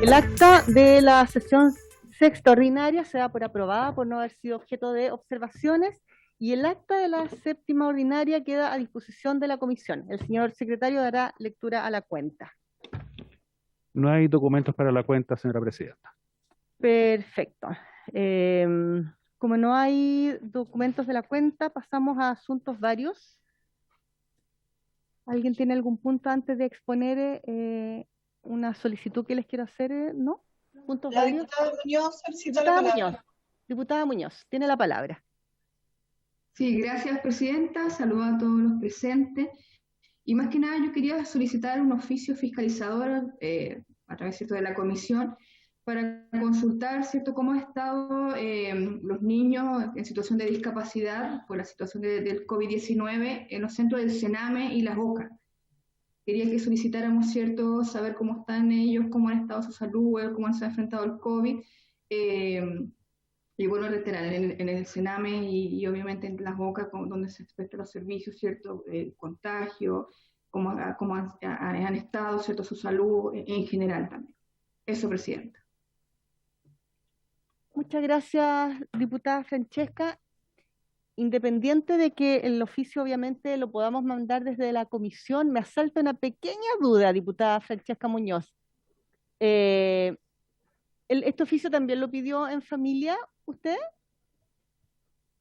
El acta de la sesión sexta ordinaria se da por aprobada por no haber sido objeto de observaciones y el acta de la séptima ordinaria queda a disposición de la comisión. El señor secretario dará lectura a la cuenta. No hay documentos para la cuenta, señora presidenta. Perfecto. Como no hay documentos de la cuenta, pasamos a asuntos varios. ¿Alguien tiene algún punto antes de exponer una solicitud que les quiero hacer? ¿No? ¿Puntos La varios? diputada Muñoz solicita la palabra. Diputada Muñoz, tiene la palabra. Sí, gracias, presidenta. Saludos a todos los presentes. Y más que nada yo quería solicitar un oficio fiscalizador a través, ¿cierto?, de la comisión para consultar, ¿cierto?, cómo han estado los niños en situación de discapacidad por la situación del COVID-19 en los centros del Sename y las OCA. Quería que solicitáramos, ¿cierto?, saber cómo están ellos, cómo han estado su salud, cómo se ha enfrentado el COVID. Y bueno, reiterar, en el Sename y obviamente en las OCA, donde se prestan los servicios, ¿cierto? Contagio, cómo han estado, ¿cierto? Su salud en general también. Eso, presidenta. Muchas gracias, diputada Francesca. Independiente de que el oficio obviamente lo podamos mandar desde la comisión, me asalta una pequeña duda, diputada Francesca Muñoz. ¿Este oficio también lo pidió en familia usted?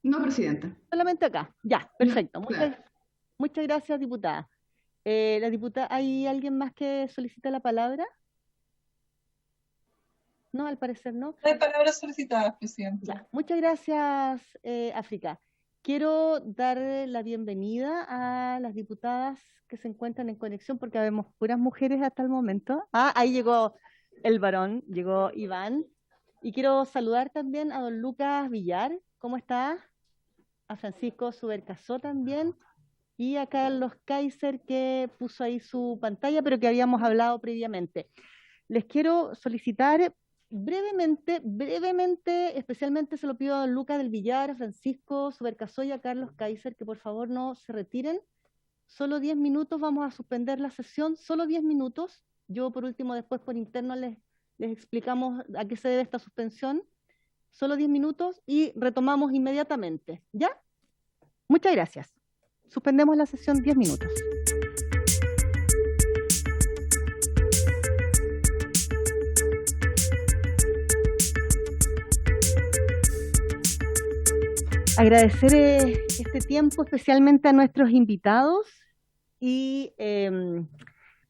No, presidenta. Solamente acá. Ya, perfecto. No, claro. Muchas gracias, diputada. ¿Hay alguien más que solicita la palabra? No, al parecer no. No hay palabras solicitadas, presidenta. Ya, muchas gracias, África. Quiero dar la bienvenida a las diputadas que se encuentran en conexión, porque habemos puras mujeres hasta el momento. Ahí llegó el varón, llegó Iván. Y quiero saludar también a don Lucas Villar. ¿Cómo está? A Francisco Subercasó también. Y a Carlos Kaiser, que puso ahí su pantalla, pero que habíamos hablado previamente. Les quiero solicitar brevemente, especialmente se lo pido a don Lucas del Villar, a Francisco Subercasó y a Carlos Kaiser, que por favor no se retiren. Solo 10 minutos, vamos a suspender la sesión, solo 10 minutos. Yo por último después por interno les explicamos a qué se debe esta suspensión. Solo 10 minutos y retomamos inmediatamente. ¿Ya? Muchas gracias. Suspendemos la sesión 10 minutos. Agradecer este tiempo especialmente a nuestros invitados y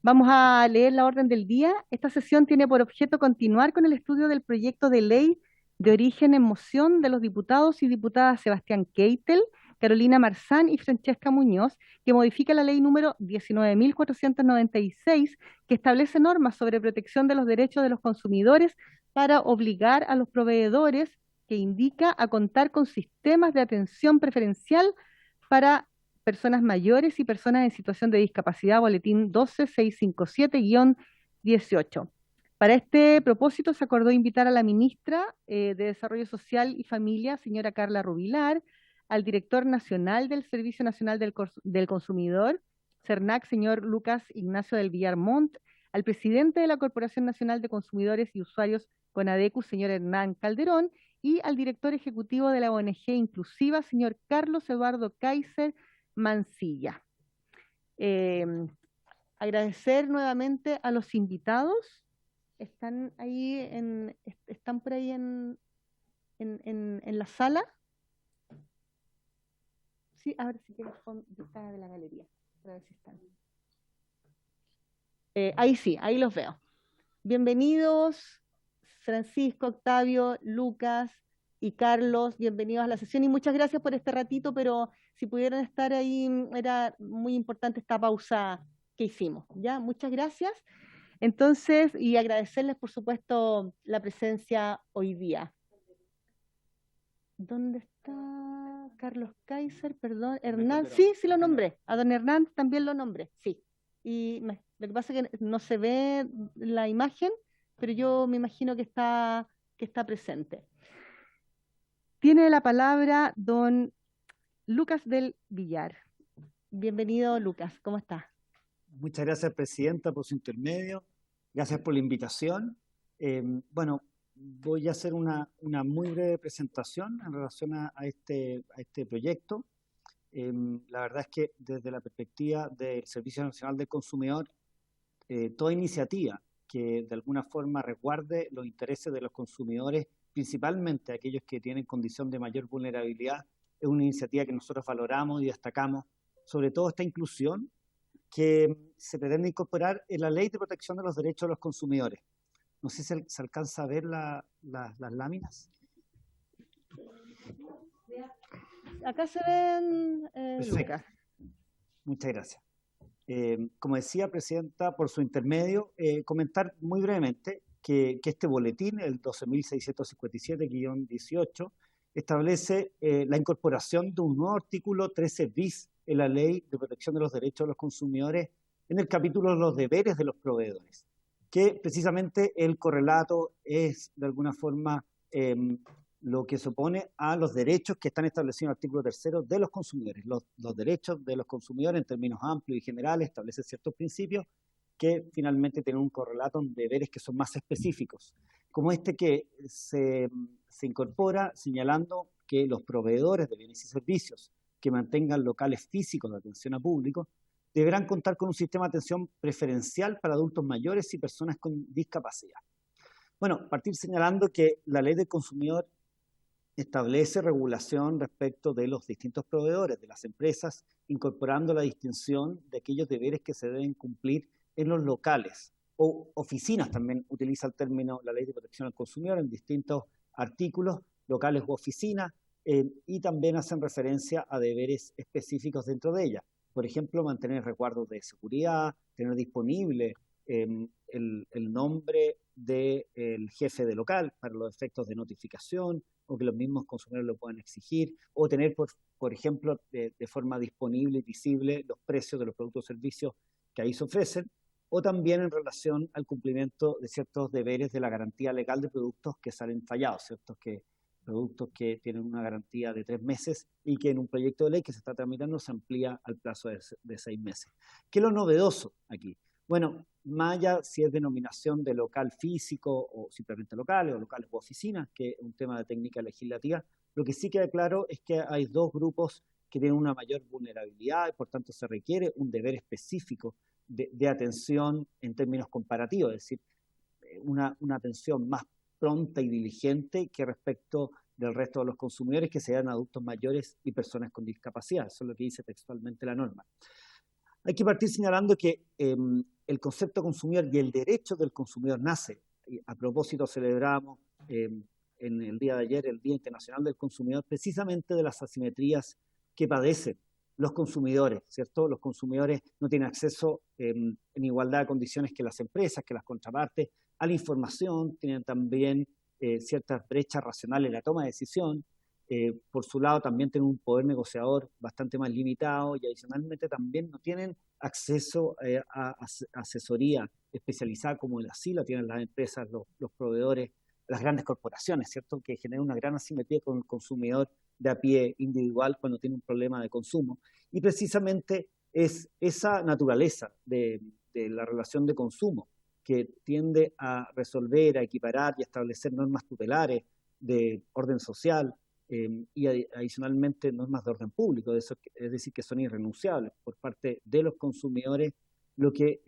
vamos a leer la orden del día. Esta sesión tiene por objeto continuar con el estudio del proyecto de ley de origen en moción de los diputados y diputadas Sebastián Keitel, Carolina Marzán y Francesca Muñoz, que modifica la ley número 19.496, que establece normas sobre protección de los derechos de los consumidores para obligar a los proveedores, que indica a contar con sistemas de atención preferencial para personas mayores y personas en situación de discapacidad, boletín 12657-18. Para este propósito se acordó invitar a la ministra de Desarrollo Social y Familia, señora Carla Rubilar, al director nacional del Servicio Nacional del Consumidor, CERNAC, señor Lucas Ignacio del Villar Montt, al presidente de la Corporación Nacional de Consumidores y Usuarios CONADECU, señor Hernán Calderón, y al director ejecutivo de la ONG Inclusiva, señor Carlos Eduardo Kaiser Mancilla. Agradecer nuevamente a los invitados. ¿Están ahí están por ahí en la sala? Sí, a ver si quieres está de la galería, para ver si están. Ahí sí, ahí los veo. Bienvenidos, Francisco, Octavio, Lucas y Carlos, bienvenidos a la sesión y muchas gracias por este ratito, pero si pudieran estar ahí, era muy importante esta pausa que hicimos, ¿ya? Muchas gracias. Entonces, y agradecerles, por supuesto, la presencia hoy día. ¿Dónde está Carlos Kaiser? Perdón, Hernán. Sí, lo nombré. A don Hernán también lo nombré, sí. Y lo que pasa es que no se ve la imagen, pero yo me imagino que está presente. Tiene la palabra don Lucas del Villar. Bienvenido, Lucas. ¿Cómo está? Muchas gracias, presidenta, por su intermedio. Gracias por la invitación. Bueno, voy a hacer una muy breve presentación en relación a este proyecto. La verdad es que desde la perspectiva del Servicio Nacional del Consumidor, toda iniciativa que de alguna forma resguarde los intereses de los consumidores, principalmente aquellos que tienen condición de mayor vulnerabilidad, es una iniciativa que nosotros valoramos y destacamos, sobre todo esta inclusión que se pretende incorporar en la Ley de Protección de los Derechos de los Consumidores. No sé si se alcanza a ver las láminas. Acá se ven, Lucas. Muchas gracias. Como decía, Presidenta, por su intermedio, comentar muy brevemente que este boletín, el 12.657-18, establece la incorporación de un nuevo artículo 13 bis en la Ley de Protección de los Derechos de los Consumidores en el capítulo de los deberes de los proveedores, que precisamente el correlato es de alguna forma lo que se opone a los derechos que están establecidos en el artículo 3 de los consumidores. Los derechos de los consumidores en términos amplios y generales establecen ciertos principios que finalmente tienen un correlato en deberes que son más específicos, como este que se incorpora señalando que los proveedores de bienes y servicios que mantengan locales físicos de atención a público deberán contar con un sistema de atención preferencial para adultos mayores y personas con discapacidad. Bueno, partir señalando que la Ley del Consumidor establece regulación respecto de los distintos proveedores, de las empresas, incorporando la distinción de aquellos deberes que se deben cumplir en los locales, o oficinas también utiliza el término la Ley de Protección al Consumidor en distintos artículos, locales u oficinas, y también hacen referencia a deberes específicos dentro de ella. Por ejemplo, mantener resguardos de seguridad, tener disponible el nombre del jefe de local para los efectos de notificación, o que los mismos consumidores lo puedan exigir, o tener, por ejemplo, de forma disponible y visible los precios de los productos o servicios que ahí se ofrecen, o también en relación al cumplimiento de ciertos deberes de la garantía legal de productos que salen fallados, ¿cierto? Productos que tienen una garantía de 3 meses y que en un proyecto de ley que se está tramitando se amplía al plazo de 6 meses. ¿Qué es lo novedoso aquí? Bueno, más allá si es denominación de local físico o simplemente locales o locales u oficinas, que es un tema de técnica legislativa, lo que sí queda claro es que hay dos grupos que tienen una mayor vulnerabilidad y por tanto se requiere un deber específico de atención en términos comparativos, es decir, una atención más pronta y diligente que respecto del resto de los consumidores que sean adultos mayores y personas con discapacidad. Eso es lo que dice textualmente la norma. Hay que partir señalando que el concepto de consumidor y el derecho del consumidor nace. A propósito, celebramos en el día de ayer el Día Internacional del Consumidor, precisamente de las asimetrías que padecen los consumidores, ¿cierto? Los consumidores no tienen acceso en igualdad de condiciones que las empresas, que las contrapartes, a la información, tienen también ciertas brechas racionales en la toma de decisión. Por su lado también tienen un poder negociador bastante más limitado y adicionalmente también no tienen acceso a asesoría especializada como así la tienen las empresas, los proveedores, las grandes corporaciones, ¿cierto? Que generan una gran asimetría con el consumidor de a pie individual cuando tiene un problema de consumo. Y precisamente es esa naturaleza de la relación de consumo que tiende a resolver, a equiparar y a establecer normas tutelares de orden social y adicionalmente normas de orden público, es decir, que son irrenunciables por parte de los consumidores, lo que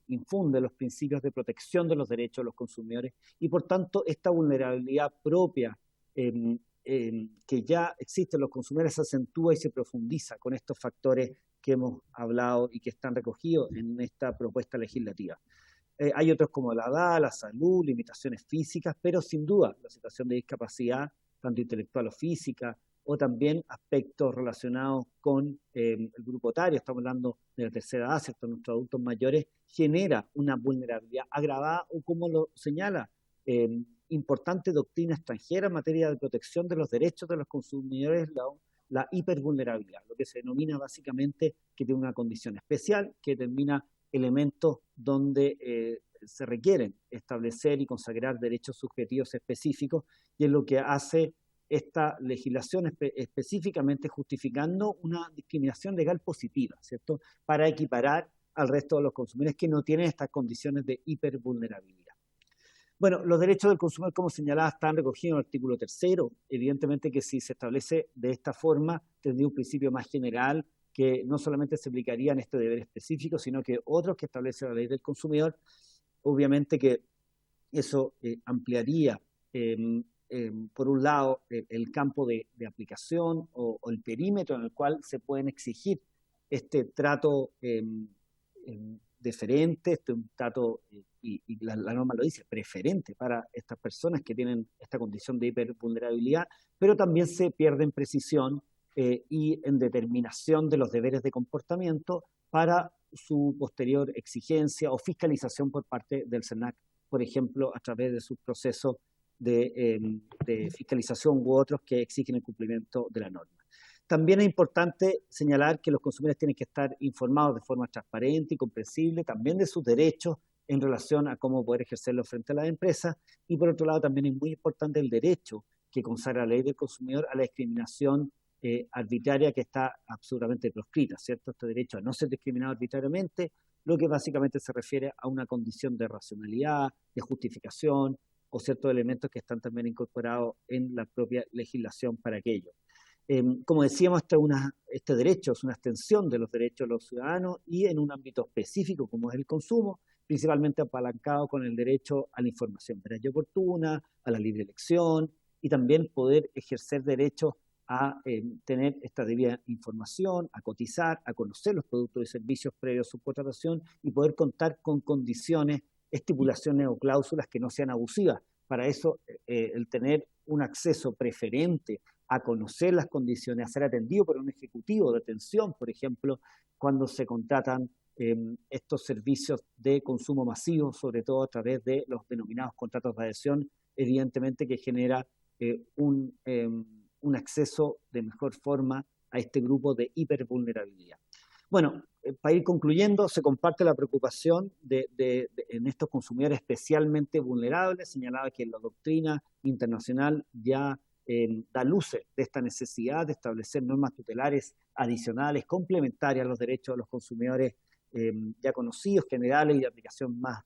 infunde los principios de protección de los derechos de los consumidores y por tanto esta vulnerabilidad propia que ya existe en los consumidores se acentúa y se profundiza con estos factores que hemos hablado y que están recogidos en esta propuesta legislativa. Hay otros como la edad, la salud, limitaciones físicas, pero sin duda la situación de discapacidad, tanto intelectual o física, o también aspectos relacionados con el grupo etario, estamos hablando de la tercera edad, ¿cierto? Nuestros adultos mayores, genera una vulnerabilidad agravada o como lo señala importante doctrina extranjera en materia de protección de los derechos de los consumidores, la hipervulnerabilidad, lo que se denomina básicamente que tiene una condición especial, que determina elementos donde se requieren establecer y consagrar derechos subjetivos específicos, y es lo que hace esta legislación específicamente justificando una discriminación legal positiva, ¿cierto? Para equiparar al resto de los consumidores que no tienen estas condiciones de hipervulnerabilidad. Bueno, los derechos del consumidor, como señalaba, están recogidos en el artículo 3º. Evidentemente que si se establece de esta forma, tendría un principio más general que no solamente se aplicaría en este deber específico, sino que otros que establece la ley del consumidor. Obviamente que eso ampliaría, por un lado, el campo de aplicación o el perímetro en el cual se pueden exigir este trato deferente, un trato, y la norma lo dice, preferente para estas personas que tienen esta condición de hipervulnerabilidad, pero también se pierde en precisión y en determinación de los deberes de comportamiento para su posterior exigencia o fiscalización por parte del SENAC, por ejemplo, a través de sus procesos de fiscalización u otros que exigen el cumplimiento de la norma. También es importante señalar que los consumidores tienen que estar informados de forma transparente y comprensible también de sus derechos en relación a cómo poder ejercerlos frente a las empresas, y por otro lado también es muy importante el derecho que consagra la ley del consumidor a la discriminación arbitraria, que está absolutamente proscrita, ¿cierto? Este derecho a no ser discriminado arbitrariamente, lo que básicamente se refiere a una condición de racionalidad, de justificación o ciertos elementos que están también incorporados en la propia legislación para aquello. Como decíamos, este derecho es una extensión de los derechos de los ciudadanos y en un ámbito específico como es el consumo, principalmente apalancado con el derecho a la información veraz y oportuna, a la libre elección y también poder ejercer derechos a tener esta debida información, a cotizar, a conocer los productos y servicios previos a su contratación y poder contar con condiciones, estipulaciones o cláusulas que no sean abusivas. Para eso, el tener un acceso preferente a conocer las condiciones, a ser atendido por un ejecutivo de atención, por ejemplo, cuando se contratan estos servicios de consumo masivo, sobre todo a través de los denominados contratos de adhesión, evidentemente que genera un acceso de mejor forma a este grupo de hipervulnerabilidad. Bueno, para ir concluyendo, se comparte la preocupación en estos consumidores especialmente vulnerables. Señalaba que la doctrina internacional ya da luces de esta necesidad de establecer normas tutelares adicionales, complementarias a los derechos de los consumidores ya conocidos, generales y de aplicación más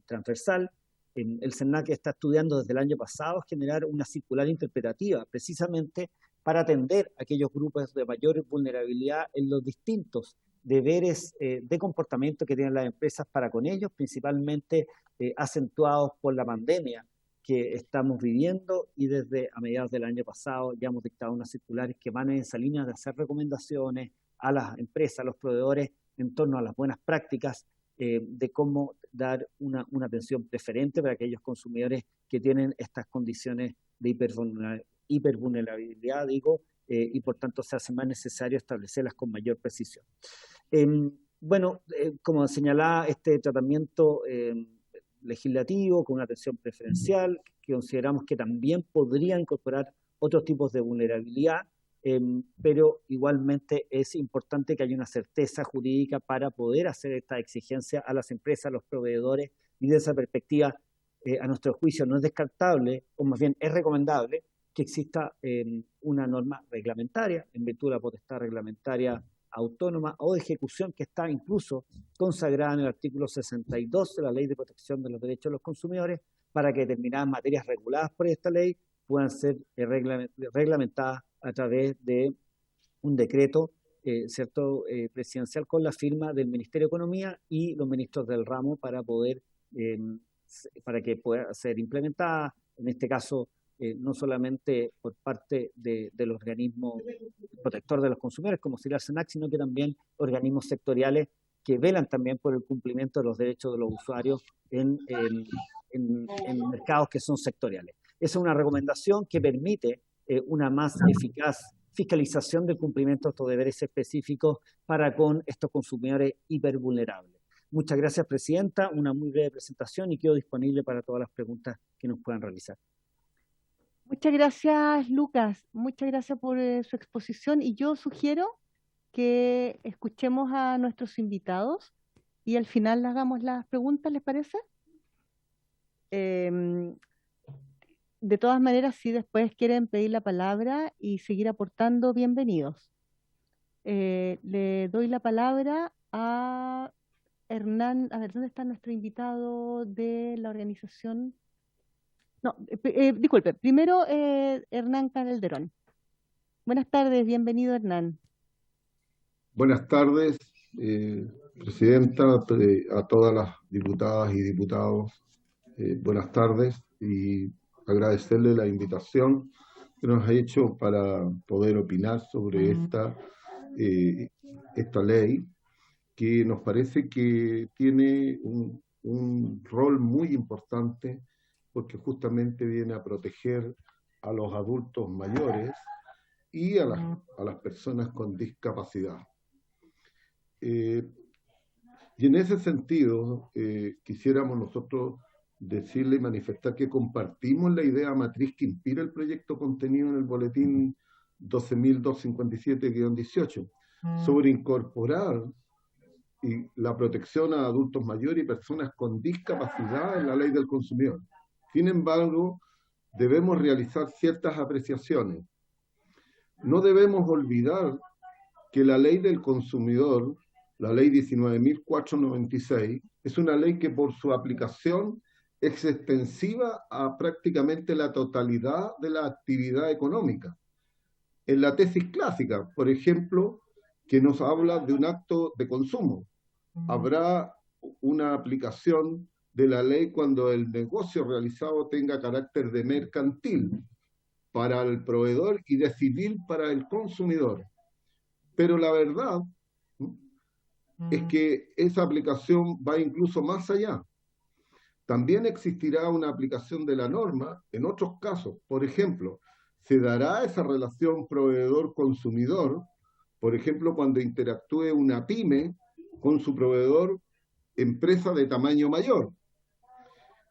transversal. El SENAC está estudiando desde el año pasado generar una circular interpretativa precisamente para atender a aquellos grupos de mayor vulnerabilidad en los distintos deberes de comportamiento que tienen las empresas para con ellos, principalmente acentuados por la pandemia que estamos viviendo, y desde a mediados del año pasado ya hemos dictado unas circulares que van en esa línea de hacer recomendaciones a las empresas, a los proveedores en torno a las buenas prácticas de cómo dar una atención preferente para aquellos consumidores que tienen estas condiciones de hipervulnerabilidad, y por tanto se hace más necesario establecerlas con mayor precisión. Bueno, como señalaba, este tratamiento legislativo con una atención preferencial, que consideramos que también podría incorporar otros tipos de vulnerabilidad, pero igualmente es importante que haya una certeza jurídica para poder hacer esta exigencia a las empresas, a los proveedores, y de esa perspectiva, a nuestro juicio, no es descartable, o más bien es recomendable, que exista una norma reglamentaria, en virtud de la potestad reglamentaria autónoma o de ejecución que está incluso consagrada en el artículo 62 de la Ley de Protección de los Derechos de los Consumidores, para que determinadas materias reguladas por esta ley puedan ser reglamentadas a través de un decreto presidencial con la firma del Ministerio de Economía y los ministros del ramo para que pueda ser implementada, en este caso no solamente por parte del organismo protector de los consumidores, como sería el SENAC, sino que también organismos sectoriales que velan también por el cumplimiento de los derechos de los usuarios en mercados que son sectoriales. Esa es una recomendación que permite una más eficaz fiscalización del cumplimiento de estos deberes específicos para con estos consumidores hipervulnerables. Muchas gracias, Presidenta. Una muy breve presentación y quedo disponible para todas las preguntas que nos puedan realizar. Muchas gracias, Lucas. Muchas gracias por su exposición, y yo sugiero que escuchemos a nuestros invitados y al final hagamos las preguntas, ¿les parece? De todas maneras, si después quieren pedir la palabra y seguir aportando, bienvenidos. Le doy la palabra a Hernán. A ver, ¿dónde está nuestro invitado de la organización No, disculpe, primero Hernán Calderón. Buenas tardes, bienvenido Hernán. Buenas tardes, Presidenta, a todas las diputadas y diputados. Buenas tardes y agradecerle la invitación que nos ha hecho para poder opinar sobre esta ley, que nos parece que tiene un rol muy importante porque justamente viene a proteger a los adultos mayores y a las personas con discapacidad. Y en ese sentido, quisiéramos nosotros decirle y manifestar que compartimos la idea matriz que inspira el proyecto contenido en el boletín 12.257-18 sobre incorporar la protección a adultos mayores y personas con discapacidad en la ley del consumidor. Sin embargo, debemos realizar ciertas apreciaciones. No debemos olvidar que la ley del consumidor, la ley 19.496, es una ley que por su aplicación es extensiva a prácticamente la totalidad de la actividad económica. En la tesis clásica, por ejemplo, que nos habla de un acto de consumo, habrá una aplicación de la ley cuando el negocio realizado tenga carácter de mercantil para el proveedor y de civil para el consumidor. Pero la verdad es que esa aplicación va incluso más allá. También existirá una aplicación de la norma en otros casos. Por ejemplo, se dará esa relación proveedor-consumidor, por ejemplo, cuando interactúe una pyme con su proveedor, empresa de tamaño mayor.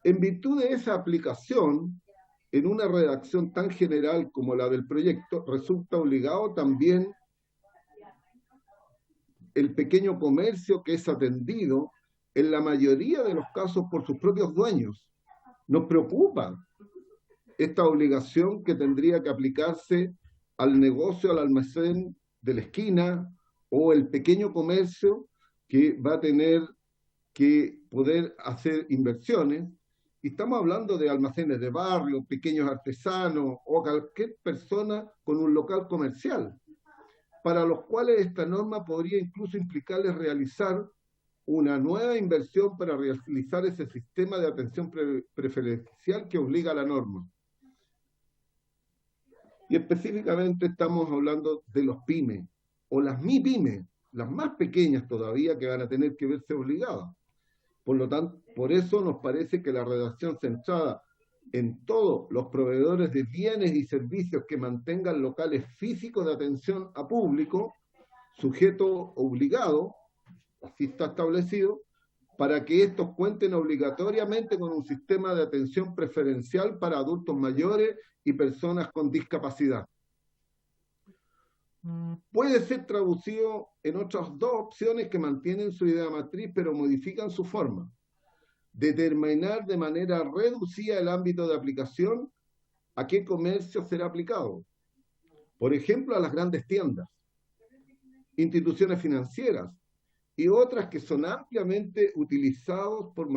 En virtud de esa aplicación, en una redacción tan general como la del proyecto, resulta obligado también el pequeño comercio que es atendido en la mayoría de los casos por sus propios dueños. Nos preocupa esta obligación que tendría que aplicarse al negocio, al almacén de la esquina o el pequeño comercio que va a tener que poder hacer inversiones. Y estamos hablando de almacenes de barrio, pequeños artesanos o cualquier persona con un local comercial, para los cuales esta norma podría incluso implicarles realizar una nueva inversión para realizar ese sistema de atención preferencial que obliga a la norma. Y específicamente estamos hablando de los pymes o las MIPYMES, las más pequeñas todavía, que van a tener que verse obligadas. Por lo tanto, por eso nos parece que la redacción centrada en todos los proveedores de bienes y servicios que mantengan locales físicos de atención a público, sujeto obligado, así está establecido, para que estos cuenten obligatoriamente con un sistema de atención preferencial para adultos mayores y personas con discapacidad. Puede ser traducido en otras dos opciones que mantienen su idea matriz pero modifican su forma. Determinar de manera reducida el ámbito de aplicación a qué comercio será aplicado. Por ejemplo, a las grandes tiendas, instituciones financieras y otras que son ampliamente utilizados por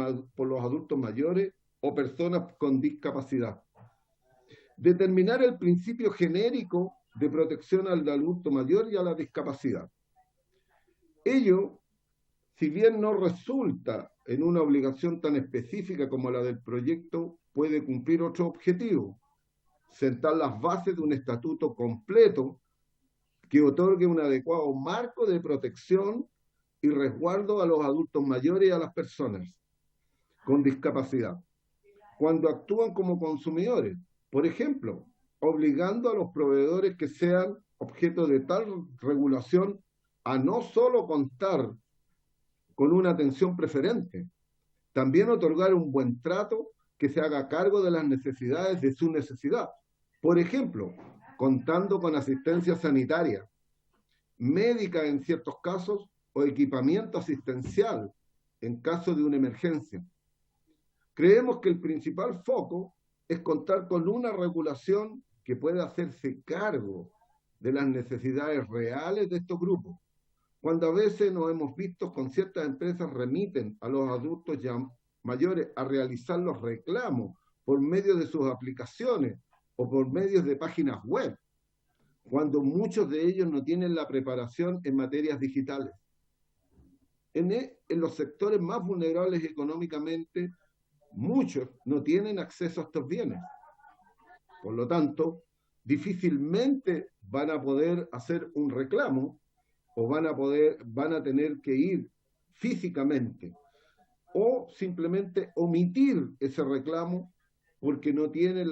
los adultos mayores o personas con discapacidad. Determinar el principio genérico de protección al adulto mayor y a la discapacidad. Ello, si bien no resulta en una obligación tan específica como la del proyecto, puede cumplir otro objetivo: sentar las bases de un estatuto completo que otorgue un adecuado marco de protección y resguardo a los adultos mayores y a las personas con discapacidad, cuando actúan como consumidores. Por ejemplo, obligando a los proveedores que sean objeto de tal regulación a no solo contar con una atención preferente, también otorgar un buen trato que se haga cargo de las necesidades de su necesidad. Por ejemplo, contando con asistencia sanitaria, médica en ciertos casos o equipamiento asistencial en caso de una emergencia. Creemos que el principal foco es contar con una regulación que pueda hacerse cargo de las necesidades reales de estos grupos. Cuando a veces nos hemos visto con ciertas empresas remiten a los adultos ya mayores a realizar los reclamos por medio de sus aplicaciones o por medio de páginas web, cuando muchos de ellos no tienen la preparación en materias digitales. En los sectores más vulnerables económicamente, muchos no tienen acceso a estos bienes. Por lo tanto, difícilmente van a poder hacer un reclamo o van a tener que ir físicamente o simplemente omitir ese reclamo porque no tienen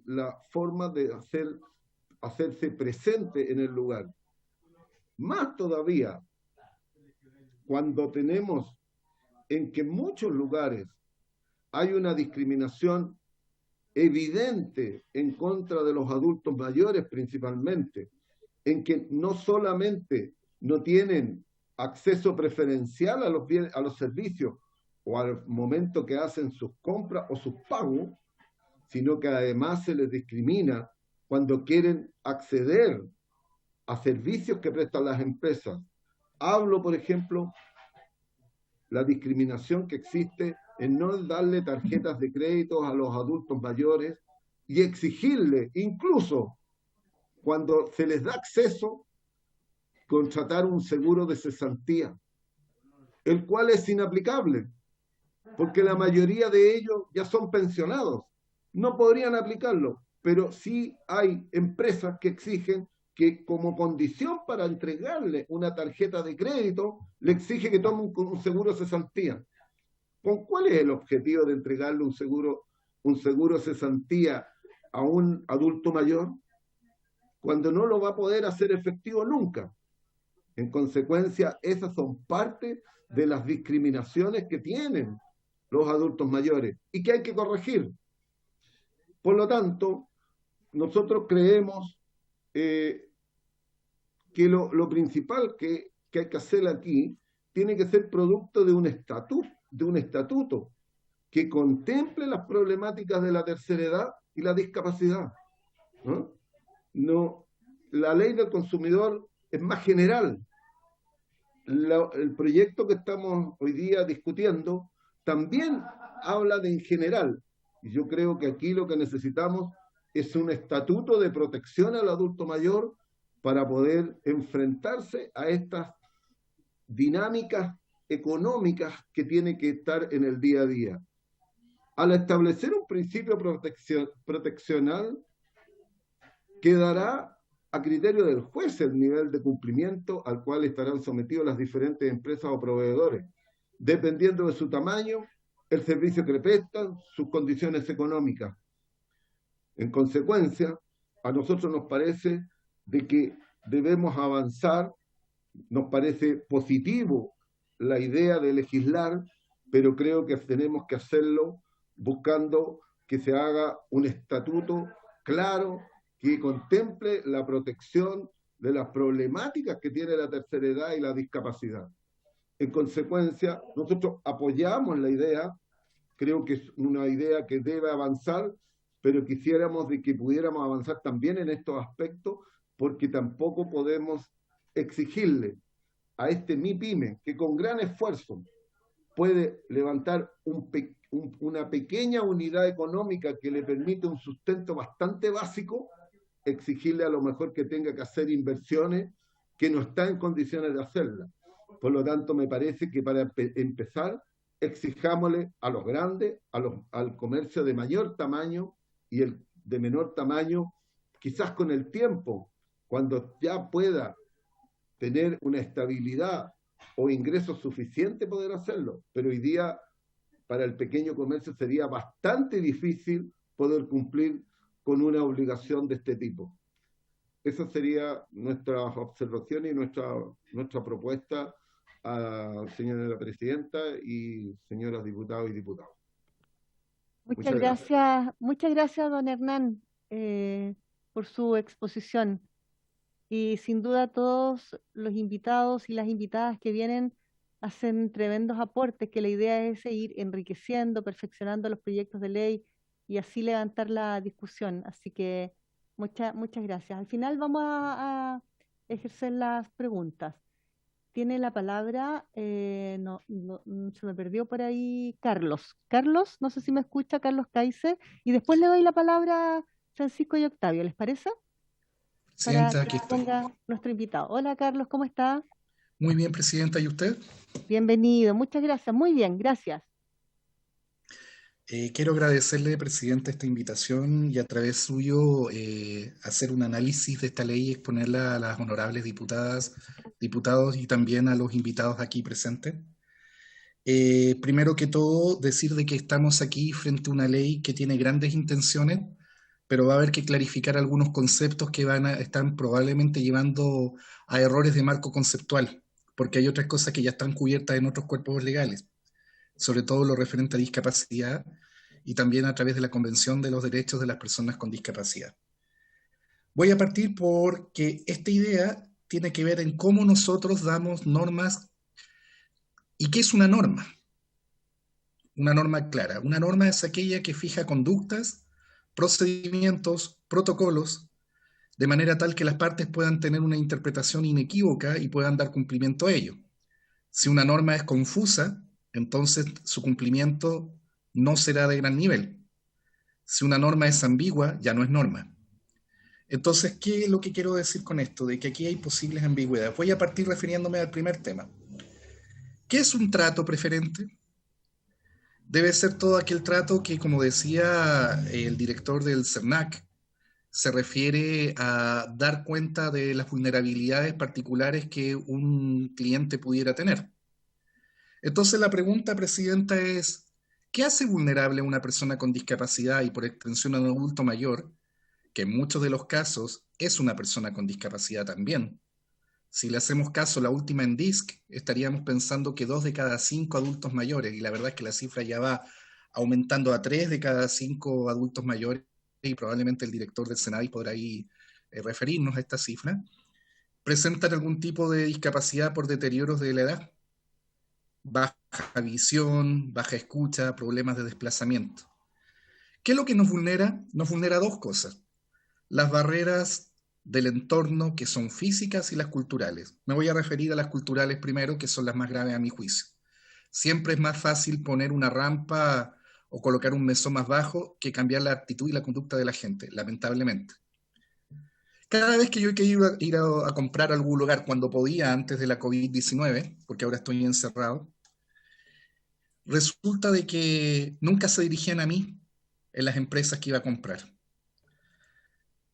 la forma de hacerse presente en el lugar. Más todavía, cuando tenemos en que en muchos lugares hay una discriminación evidente en contra de los adultos mayores principalmente, en que no solamente no tienen acceso preferencial a los bienes, a los servicios o al momento que hacen sus compras o sus pagos, sino que además se les discrimina cuando quieren acceder a servicios que prestan las empresas. Hablo, por ejemplo, la discriminación que existe en no darle tarjetas de crédito a los adultos mayores y exigirle, incluso cuando se les da acceso, contratar un seguro de cesantía, el cual es inaplicable, porque la mayoría de ellos ya son pensionados. No podrían aplicarlo, pero sí hay empresas que exigen que como condición para entregarle una tarjeta de crédito, le exige que tome un seguro de cesantía. ¿Con cuál es el objetivo de entregarle un seguro de cesantía a un adulto mayor? Cuando no lo va a poder hacer efectivo nunca. En consecuencia, esas son parte de las discriminaciones que tienen los adultos mayores y que hay que corregir. Por lo tanto, nosotros creemos que lo principal que hay que hacer aquí tiene que ser producto de un estatuto que contemple las problemáticas de la tercera edad y la discapacidad. No, la ley del consumidor es más general. El proyecto que estamos hoy día discutiendo también habla de en general. Y yo creo que aquí lo que necesitamos es un estatuto de protección al adulto mayor para poder enfrentarse a estas dinámicas económicas que tiene que estar en el día a día. Al establecer un principio proteccional, quedará a criterio del juez el nivel de cumplimiento al cual estarán sometidos las diferentes empresas o proveedores, dependiendo de su tamaño, el servicio que le prestan, sus condiciones económicas. En consecuencia, a nosotros nos parece de que debemos avanzar, nos parece positivo la idea de legislar, pero creo que tenemos que hacerlo buscando que se haga un estatuto claro que contemple la protección de las problemáticas que tiene la tercera edad y la discapacidad. En consecuencia, nosotros apoyamos la idea, creo que es una idea que debe avanzar, pero quisiéramos de que pudiéramos avanzar también en estos aspectos, porque tampoco podemos exigirle a este MIPYME, que con gran esfuerzo puede levantar una pequeña unidad económica que le permite un sustento bastante básico, exigirle a lo mejor que tenga que hacer inversiones que no está en condiciones de hacerlas. Por lo tanto, me parece que para empezar, exijámosle a los grandes, al comercio de mayor tamaño y el de menor tamaño, quizás con el tiempo, cuando ya pueda tener una estabilidad o ingresos suficientes, poder hacerlo. Pero hoy día, para el pequeño comercio, sería bastante difícil poder cumplir con una obligación de este tipo. Esa sería nuestra observación y nuestra propuesta a señora presidenta y señoras diputados y diputadas. Muchas gracias, don Hernán, por su exposición. Y sin duda todos los invitados y las invitadas que vienen hacen tremendos aportes, que la idea es seguir enriqueciendo, perfeccionando los proyectos de ley y así levantar la discusión. Así que muchas gracias. Al final vamos a ejercer las preguntas. tiene la palabra, se me perdió por ahí, Carlos. Carlos, no sé si me escucha, Carlos Kaiser, y después le doy la palabra a Francisco y Octavio, ¿les parece? Para Presidenta, que aquí estoy. ponga nuestro invitado. Hola Carlos, ¿cómo está? Muy bien, Presidenta, ¿y usted? Bienvenido, muchas gracias, muy bien, gracias. Quiero agradecerle, Presidenta, esta invitación y a través suyo hacer un análisis de esta ley y exponerla a las honorables diputadas, diputados y también a los invitados aquí presentes. Primero que todo, decir de que estamos aquí frente a una ley que tiene grandes intenciones, pero va a haber que clarificar algunos conceptos que están probablemente llevando a errores de marco conceptual, porque hay otras cosas que ya están cubiertas en otros cuerpos legales, sobre todo lo referente a discapacidad y también a través de la Convención de los Derechos de las Personas con Discapacidad. Voy a partir porque esta idea tiene que ver en cómo nosotros damos normas y qué es una norma. Una norma clara. Una norma es aquella que fija conductas, procedimientos, protocolos, de manera tal que las partes puedan tener una interpretación inequívoca y puedan dar cumplimiento a ello. Si una norma es confusa, entonces su cumplimiento no será de gran nivel. Si una norma es ambigua, ya no es norma. Entonces, ¿qué es lo que quiero decir con esto? De que aquí hay posibles ambigüedades. Voy a partir refiriéndome al primer tema. ¿Qué es un trato preferente? Debe ser todo aquel trato que, como decía el director del CERNAC, se refiere a dar cuenta de las vulnerabilidades particulares que un cliente pudiera tener. Entonces la pregunta, Presidenta, es, ¿qué hace vulnerable a una persona con discapacidad y por extensión a un adulto mayor, que en muchos de los casos es una persona con discapacidad también? Si le hacemos caso a la última en DISC, estaríamos pensando que 2 de cada 5 adultos mayores, y la verdad es que la cifra ya va aumentando a 3 de cada 5 adultos mayores, y probablemente el director del Senado podrá ahí referirnos a esta cifra, presentan algún tipo de discapacidad por deterioros de la edad. Baja visión, baja escucha, problemas de desplazamiento. ¿Qué es lo que nos vulnera? Nos vulnera dos cosas. Las barreras del entorno, que son físicas, y las culturales. Me voy a referir a las culturales primero, que son las más graves a mi juicio. Siempre es más fácil poner una rampa o colocar un mesón más bajo que cambiar la actitud y la conducta de la gente, lamentablemente. Cada vez que yo he querido ir a comprar a algún lugar cuando podía antes de la COVID-19, porque ahora estoy encerrado, resulta de que nunca se dirigían a mí en las empresas que iba a comprar.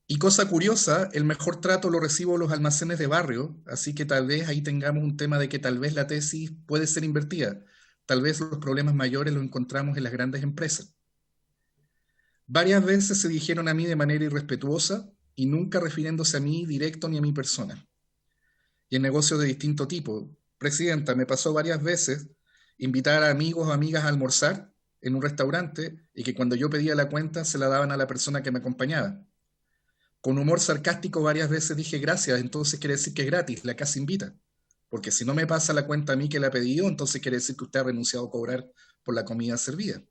Y cosa curiosa, el mejor trato lo recibo en los almacenes de barrio, así que tal vez ahí tengamos un tema de que tal vez la tesis puede ser invertida. Tal vez los problemas mayores los encontramos en las grandes empresas. Varias veces se dijeron a mí de manera irrespetuosa y nunca refiriéndose a mí directo ni a mi persona. Y en negocios de distinto tipo. Presidenta, me pasó varias veces invitar a amigos o amigas a almorzar en un restaurante y que cuando yo pedía la cuenta se la daban a la persona que me acompañaba. Con humor sarcástico varias veces dije gracias, entonces quiere decir que es gratis, la casa invita. Porque si no me pasa la cuenta a mí que la pedí yo, entonces quiere decir que usted ha renunciado a cobrar por la comida servida.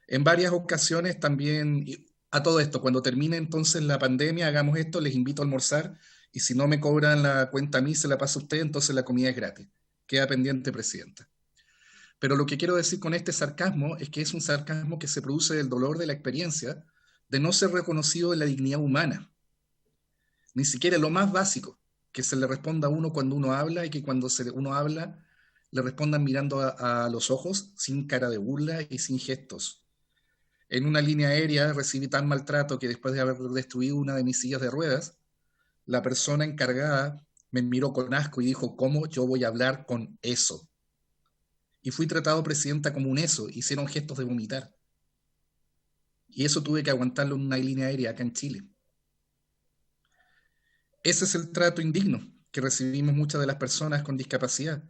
En varias ocasiones también, a todo esto, cuando termine entonces la pandemia, hagamos esto, les invito a almorzar y si no me cobran la cuenta a mí, se la pasa a usted, entonces la comida es gratis. Queda pendiente, Presidenta. Pero lo que quiero decir con este sarcasmo es que es un sarcasmo que se produce del dolor de la experiencia de no ser reconocido en la dignidad humana. Ni siquiera lo más básico, que se le responda a uno cuando uno habla y que cuando uno habla le respondan mirando a los ojos, sin cara de burla y sin gestos. En una línea aérea recibí tan maltrato que después de haber destruido una de mis sillas de ruedas, la persona encargada me miró con asco y dijo, ¿cómo yo voy a hablar con eso? Y fui tratado, Presidenta, como un eso. Hicieron gestos de vomitar. Y eso tuve que aguantarlo en una línea aérea acá en Chile. Ese es el trato indigno que recibimos muchas de las personas con discapacidad.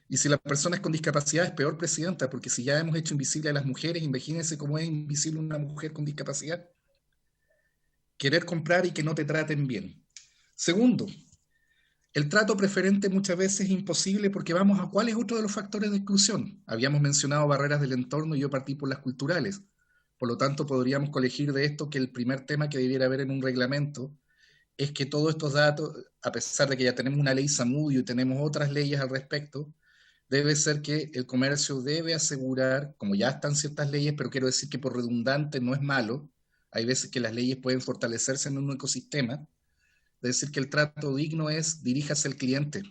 Y si las personas con discapacidad es peor, Presidenta, porque si ya hemos hecho invisible a las mujeres, imagínense cómo es invisible una mujer con discapacidad. Querer comprar y que no te traten bien. Segundo, el trato preferente muchas veces es imposible porque vamos a cuál es otro de los factores de exclusión. Habíamos mencionado barreras del entorno y yo partí por las culturales. Por lo tanto, podríamos colegir de esto que el primer tema que debiera haber en un reglamento es que todos estos datos, a pesar de que ya tenemos una ley Zamudio y tenemos otras leyes al respecto, debe ser que el comercio debe asegurar, como ya están ciertas leyes, pero quiero decir que por redundante no es malo, hay veces que las leyes pueden fortalecerse en un ecosistema, de decir que el trato digno es diríjase al cliente.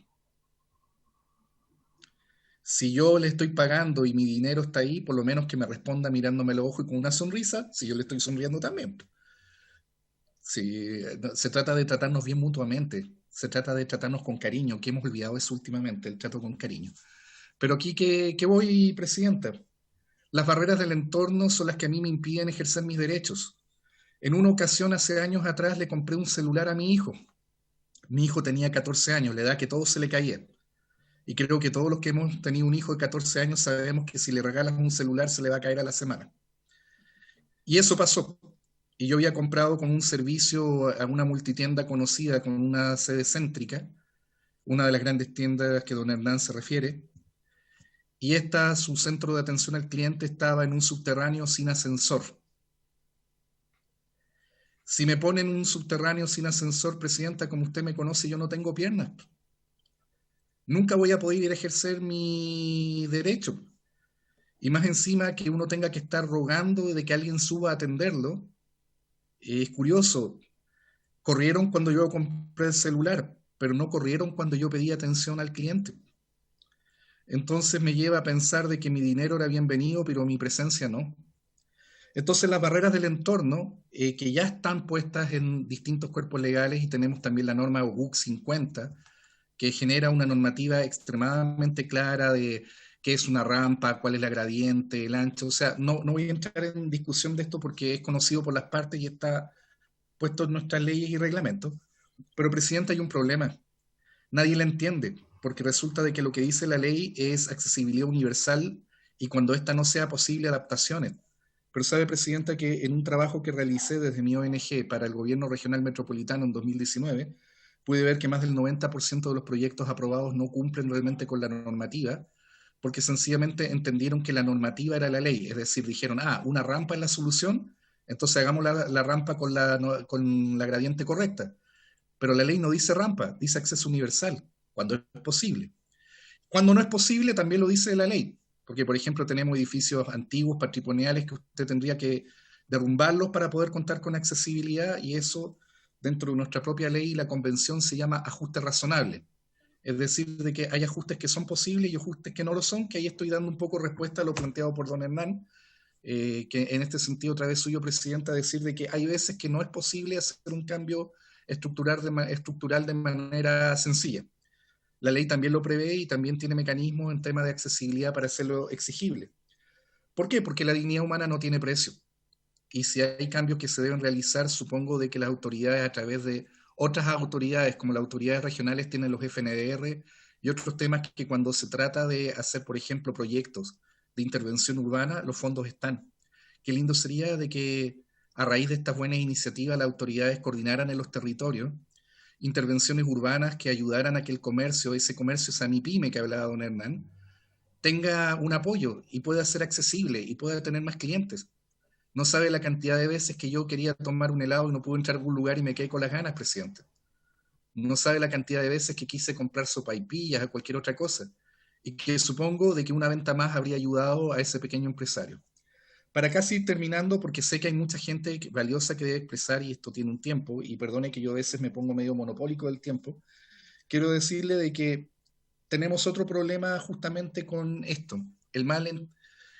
Si yo le estoy pagando y mi dinero está ahí, por lo menos que me responda mirándome los ojos y con una sonrisa, si yo le estoy sonriendo también. Sí, se trata de tratarnos bien mutuamente, se trata de tratarnos con cariño, que hemos olvidado eso últimamente, el trato con cariño. Pero aquí que voy, Presidenta. Las barreras del entorno son las que a mí me impiden ejercer mis derechos. En una ocasión, hace años atrás, le compré un celular a mi hijo. Mi hijo tenía 14 años, la edad que todo se le caía. Y creo que todos los que hemos tenido un hijo de 14 años sabemos que si le regalas un celular se le va a caer a la semana. Y eso pasó. Y yo había comprado con un servicio a una multitienda conocida con una sede céntrica, una de las grandes tiendas que don Hernán se refiere, y su centro de atención al cliente estaba en un subterráneo sin ascensor. Si me ponen un subterráneo sin ascensor, Presidenta, como usted me conoce, yo no tengo piernas. Nunca voy a poder ejercer mi derecho. Y más encima que uno tenga que estar rogando de que alguien suba a atenderlo. Es curioso, corrieron cuando yo compré el celular, pero no corrieron cuando yo pedí atención al cliente. Entonces me lleva a pensar de que mi dinero era bienvenido, pero mi presencia no. Entonces las barreras del entorno, que ya están puestas en distintos cuerpos legales, y tenemos también la norma OBUC 50, que genera una normativa extremadamente clara de qué es una rampa, cuál es la gradiente, el ancho. O sea, no voy a entrar en discusión de esto porque es conocido por las partes y está puesto en nuestras leyes y reglamentos. Pero, Presidenta, hay un problema. Nadie la entiende, porque resulta de que lo que dice la ley es accesibilidad universal y cuando esta no sea posible, adaptaciones. Pero sabe, Presidenta, que en un trabajo que realicé desde mi ONG para el Gobierno Regional Metropolitano en 2019, pude ver que más del 90% de los proyectos aprobados no cumplen realmente con la normativa, porque sencillamente entendieron que la normativa era la ley. Es decir, dijeron, una rampa es la solución, entonces hagamos la rampa con la gradiente correcta. Pero la ley no dice rampa, dice acceso universal, cuando es posible. Cuando no es posible, también lo dice la ley, porque, por ejemplo, tenemos edificios antiguos, patrimoniales, que usted tendría que derrumbarlos para poder contar con accesibilidad, y eso, dentro de nuestra propia ley y la convención, se llama ajuste razonable. Es decir, de que hay ajustes que son posibles y ajustes que no lo son, que ahí estoy dando un poco respuesta a lo planteado por don Hernán, que en este sentido, otra vez suyo, Presidenta, decir de que hay veces que no es posible hacer un cambio estructural de manera sencilla. La ley también lo prevé y también tiene mecanismos en tema de accesibilidad para hacerlo exigible. ¿Por qué? Porque la dignidad humana no tiene precio. Y si hay cambios que se deben realizar, supongo de que las autoridades, a través de otras autoridades, como las autoridades regionales, tienen los FNDR y otros temas que cuando se trata de hacer, por ejemplo, proyectos de intervención urbana, los fondos están. Qué lindo sería de que a raíz de estas buenas iniciativas las autoridades coordinaran en los territorios intervenciones urbanas que ayudaran a que el comercio, ese comercio, esa MIPYME que hablaba don Hernán, tenga un apoyo y pueda ser accesible y pueda tener más clientes. No sabe la cantidad de veces que yo quería tomar un helado y no pude entrar a algún lugar y me quedé con las ganas, Presidente. No sabe la cantidad de veces que quise comprar sopaipillas o cualquier otra cosa, y que supongo de que una venta más habría ayudado a ese pequeño empresario. Para casi ir terminando, porque sé que hay mucha gente valiosa que debe expresar y esto tiene un tiempo, y perdone que yo a veces me pongo medio monopólico del tiempo, quiero decirle de que tenemos otro problema justamente con esto,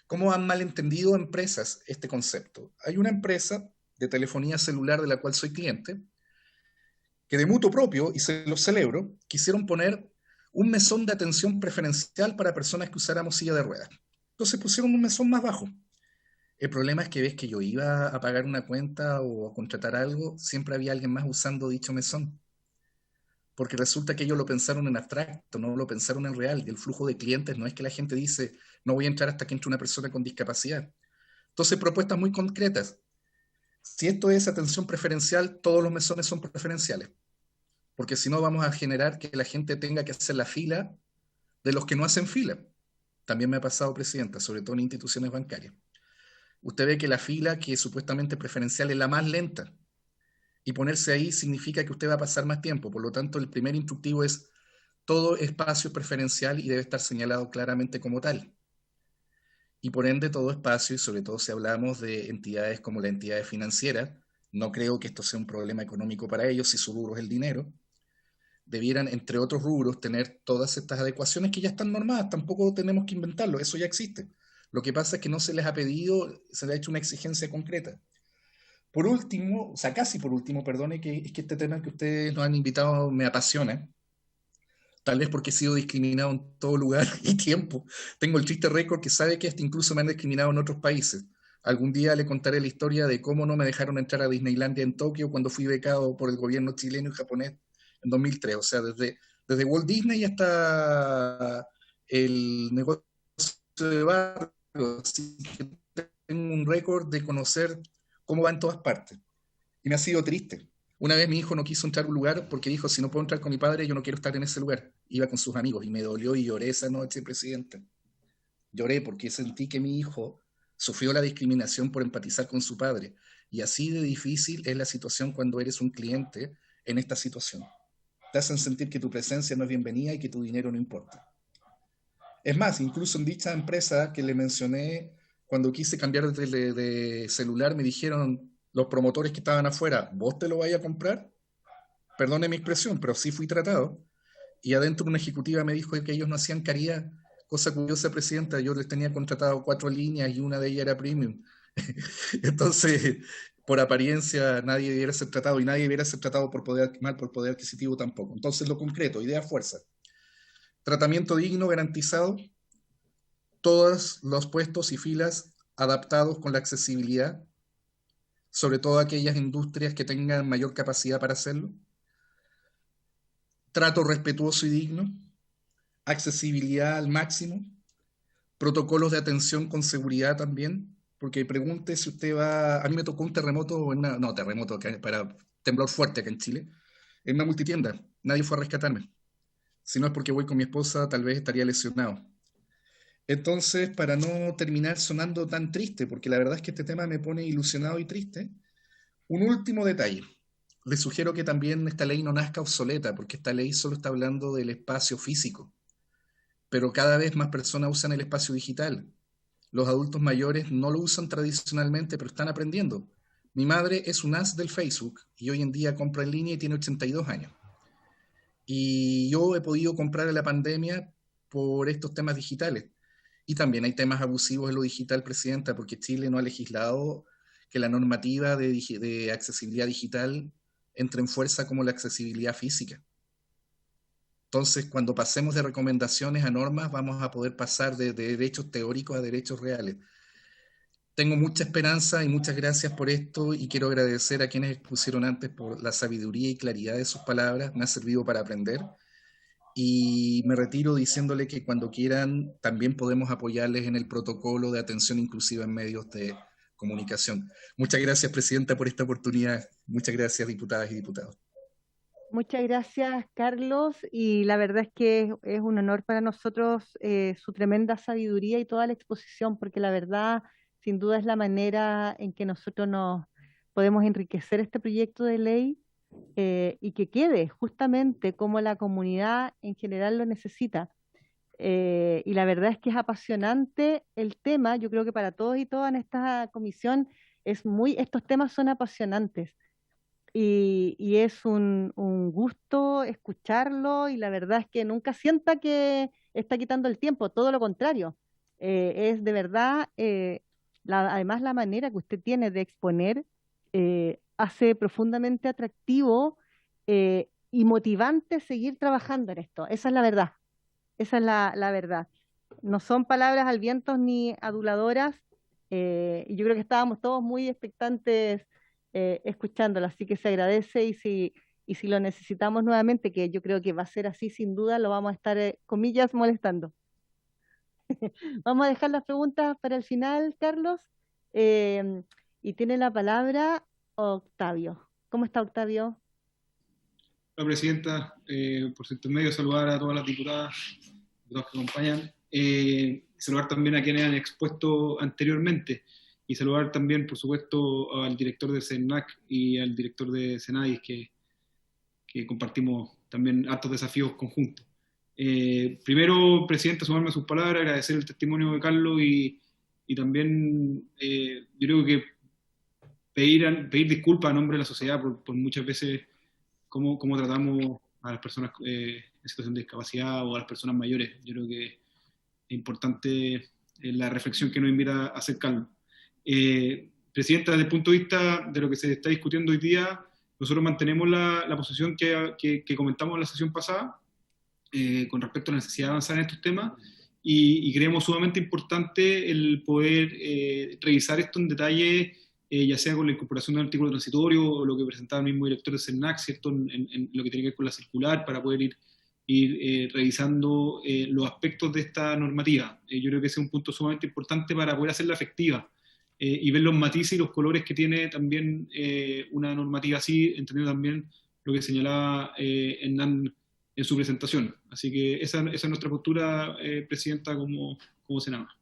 cómo han malentendido empresas este concepto. Hay una empresa de telefonía celular de la cual soy cliente, que de mutuo propio, y se lo celebro, quisieron poner un mesón de atención preferencial para personas que usáramos silla de ruedas. Entonces pusieron un mesón más bajo. El problema es que ves que yo iba a pagar una cuenta o a contratar algo, siempre había alguien más usando dicho mesón. Porque resulta que ellos lo pensaron en abstracto, no lo pensaron en real. Y el flujo de clientes no es que la gente dice, no voy a entrar hasta que entre una persona con discapacidad. Entonces, propuestas muy concretas. Si esto es atención preferencial, todos los mesones son preferenciales. Porque si no, vamos a generar que la gente tenga que hacer la fila de los que no hacen fila. También me ha pasado, Presidenta, sobre todo en instituciones bancarias. Usted ve que la fila que es supuestamente preferencial es la más lenta. y ponerse ahí significa que usted va a pasar más tiempo. Por lo tanto, el primer instructivo es: todo espacio es preferencial y debe estar señalado claramente como tal. Y por ende, todo espacio, y sobre todo si hablamos de entidades como la entidad financiera, no creo que esto sea un problema económico para ellos si su rubro es el dinero, debieran, entre otros rubros, tener todas estas adecuaciones que ya están normadas. Tampoco tenemos que inventarlo, eso ya existe. Lo que pasa es que no se les ha pedido, se les ha hecho una exigencia concreta. Por último, o sea, casi por último, perdone, que es que este tema que ustedes nos han invitado me apasiona. Tal vez porque he sido discriminado en todo lugar y tiempo. Tengo el triste récord que sabe que hasta incluso me han discriminado en otros países. Algún día le contaré la historia de cómo no me dejaron entrar a Disneylandia en Tokio cuando fui becado por el gobierno chileno y japonés en 2003. O sea, desde Walt Disney hasta el negocio de barrio. Así que tengo un récord de conocer cómo va en todas partes. Y me ha sido triste. Una vez mi hijo no quiso entrar a un lugar porque dijo: si no puedo entrar con mi padre, yo no quiero estar en ese lugar. Iba con sus amigos y me dolió y lloré esa noche, presidente. Lloré porque sentí que mi hijo sufrió la discriminación por empatizar con su padre. Y así de difícil es la situación cuando eres un cliente en esta situación. Te hacen sentir que tu presencia no es bienvenida y que tu dinero no importa. Es más, incluso en dicha empresa que le mencioné, cuando quise cambiar de celular, me dijeron los promotores que estaban afuera: ¿vos te lo vais a comprar? Perdone mi expresión, pero sí fui tratado. Y adentro una ejecutiva me dijo que ellos no hacían caridad. Cosa curiosa, presidenta, yo les tenía contratado 4 líneas y una de ellas era premium. Entonces, por apariencia, nadie debiera ser tratado, y nadie debiera ser tratado mal por poder adquisitivo tampoco. Entonces, lo concreto, idea fuerza. Tratamiento digno, garantizado, todos los puestos y filas adaptados con la accesibilidad, sobre todo aquellas industrias que tengan mayor capacidad para hacerlo. Trato respetuoso y digno, accesibilidad al máximo, protocolos de atención con seguridad también, porque pregunte si usted va... A mí me tocó un terremoto, para temblor fuerte acá en Chile, en una multitienda. Nadie fue a rescatarme. Si no es porque voy con mi esposa, tal vez estaría lesionado. Entonces, para no terminar sonando tan triste, porque la verdad es que este tema me pone ilusionado y triste, un último detalle. Les sugiero que también esta ley no nazca obsoleta, porque esta ley solo está hablando del espacio físico, pero cada vez más personas usan el espacio digital. Los adultos mayores no lo usan tradicionalmente, pero están aprendiendo. Mi madre es un as del Facebook y hoy en día compra en línea y tiene 82 años. Y yo he podido comprar en la pandemia por estos temas digitales. Y también hay temas abusivos en lo digital, presidenta, porque Chile no ha legislado que la normativa de accesibilidad digital entre en fuerza como la accesibilidad física. Entonces, cuando pasemos de recomendaciones a normas, vamos a poder pasar de derechos teóricos a derechos reales. Tengo mucha esperanza y muchas gracias por esto, y quiero agradecer a quienes expusieron antes por la sabiduría y claridad de sus palabras. Me ha servido para aprender. Y me retiro diciéndole que cuando quieran también podemos apoyarles en el protocolo de atención inclusiva en medios de comunicación. Muchas gracias, presidenta, por esta oportunidad. Muchas gracias, diputadas y diputados. Muchas gracias, Carlos, y la verdad es que es un honor para nosotros su tremenda sabiduría y toda la exposición, porque la verdad, sin duda, es la manera en que nosotros nos podemos enriquecer este proyecto de ley y que quede justamente como la comunidad en general lo necesita. Y la verdad es que es apasionante el tema. Yo creo que para todos y todas en esta comisión estos temas son apasionantes. Y es un gusto escucharlo, y la verdad es que nunca sienta que está quitando el tiempo, todo lo contrario. Es de verdad, además la manera que usted tiene de exponer hace profundamente atractivo y motivante seguir trabajando en esto. Esa es la verdad, esa es la verdad. No son palabras al viento ni aduladoras, y yo creo que estábamos todos muy expectantes escuchándolo, así que se agradece, y si lo necesitamos nuevamente, que yo creo que va a ser así sin duda, lo vamos a estar, comillas, molestando. Vamos a dejar las preguntas para el final, Carlos, y tiene la palabra Octavio. ¿Cómo está, Octavio? Hola, presidenta. Por su intermedio, saludar a todas las diputadas que acompañan, y saludar también a quienes han expuesto anteriormente. y saludar también, por supuesto, al director de CENAC y al director de CENADIS, que compartimos también hartos desafíos conjuntos. Primero, Presidenta, sumarme a sus palabras, agradecer el testimonio de Carlos y también yo creo que pedir disculpas a nombre de la sociedad por muchas veces cómo tratamos a las personas en situación de discapacidad o a las personas mayores. Yo creo que es importante la reflexión que nos invita a hacer Carlos. Presidenta, desde el punto de vista de lo que se está discutiendo hoy día, nosotros mantenemos la posición que comentamos en la sesión pasada con respecto a la necesidad de avanzar en estos temas y creemos sumamente importante el poder revisar esto en detalle, ya sea con la incorporación de un artículo transitorio o lo que presentaba el mismo director de CERNAC, ¿cierto? En lo que tiene que ver con la circular, para poder ir revisando los aspectos de esta normativa. Yo creo que ese es un punto sumamente importante para poder hacerla efectiva y ver los matices y los colores que tiene también una normativa así, entendiendo también lo que señalaba Hernán en su presentación. Así que esa es nuestra postura, Presidenta, como senadora.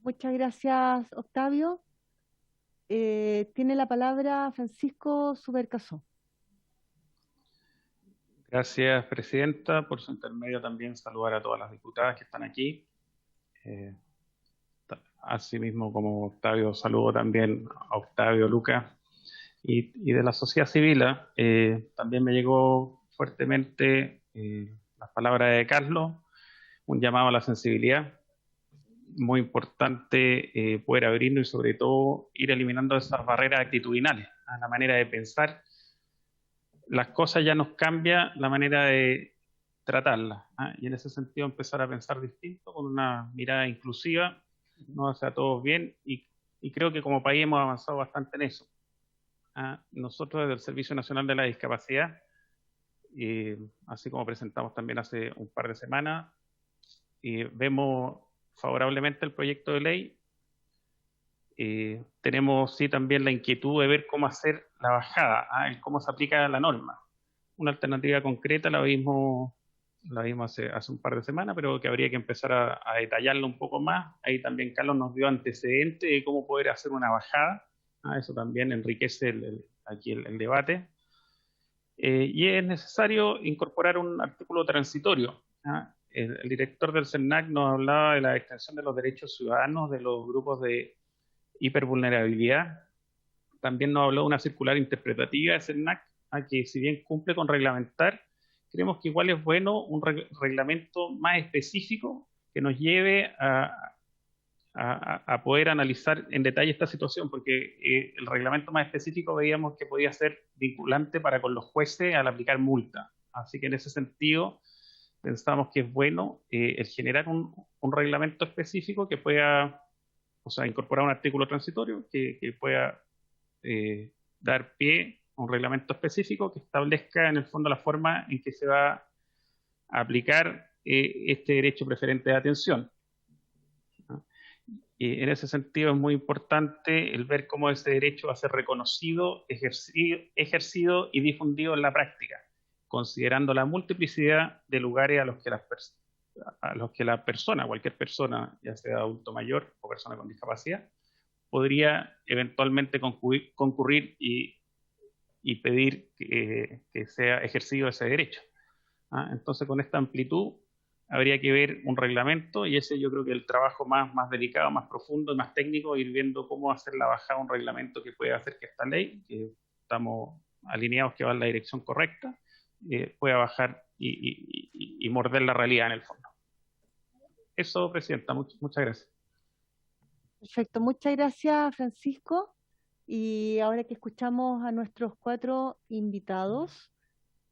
Muchas gracias, Octavio. Tiene la palabra Francisco Subercaso. Gracias, Presidenta. Por su intermedio también saludar a todas las diputadas que están aquí. Asimismo, como Octavio, saludo también a Octavio, Lucas, y de la sociedad civil. También me llegó fuertemente las palabras de Carlos, un llamado a la sensibilidad. Muy importante poder abrirnos y sobre todo ir eliminando esas barreras actitudinales, a la manera de pensar. Las cosas ya nos cambia la manera de tratarlas, y en ese sentido empezar a pensar distinto, con una mirada inclusiva, nos hace a todos bien, y creo que como país hemos avanzado bastante en eso. Nosotros desde el Servicio Nacional de la Discapacidad, así como presentamos también hace un par de semanas, vemos favorablemente el proyecto de ley. Tenemos sí también la inquietud de ver cómo hacer la bajada, cómo se aplica la norma. Una alternativa concreta la vimos hace un par de semanas, pero que habría que empezar a detallarlo un poco más. Ahí también Carlos nos dio antecedentes de cómo poder hacer una bajada. Eso también enriquece aquí el debate. Y es necesario incorporar un artículo transitorio. El director del CERNAC nos hablaba de la extensión de los derechos ciudadanos de los grupos de hipervulnerabilidad. También nos habló de una circular interpretativa de CERNAC, que si bien cumple con reglamentar, creemos que igual es bueno un reglamento más específico que nos lleve a poder analizar en detalle esta situación, porque el reglamento más específico veíamos que podía ser vinculante para con los jueces al aplicar multa. Así que en ese sentido pensamos que es bueno el generar un reglamento específico que pueda, incorporar un artículo transitorio que pueda dar pie a un reglamento específico que establezca en el fondo la forma en que se va a aplicar este derecho preferente de atención. Y en ese sentido es muy importante el ver cómo ese derecho va a ser reconocido, ejercido y difundido en la práctica, considerando la multiplicidad de lugares a los que cualquier persona, ya sea adulto mayor o persona con discapacidad, podría eventualmente concurrir y pedir que sea ejercido ese derecho. Entonces, con esta amplitud habría que ver un reglamento, y ese yo creo que el trabajo más delicado, más profundo y más técnico, ir viendo cómo hacer la bajada de un reglamento que pueda hacer que esta ley, que estamos alineados que va en la dirección correcta, pueda bajar y morder la realidad en el fondo. Eso, Presidenta, muchas gracias. Perfecto, muchas gracias, Francisco. Y ahora que escuchamos a nuestros 4 invitados,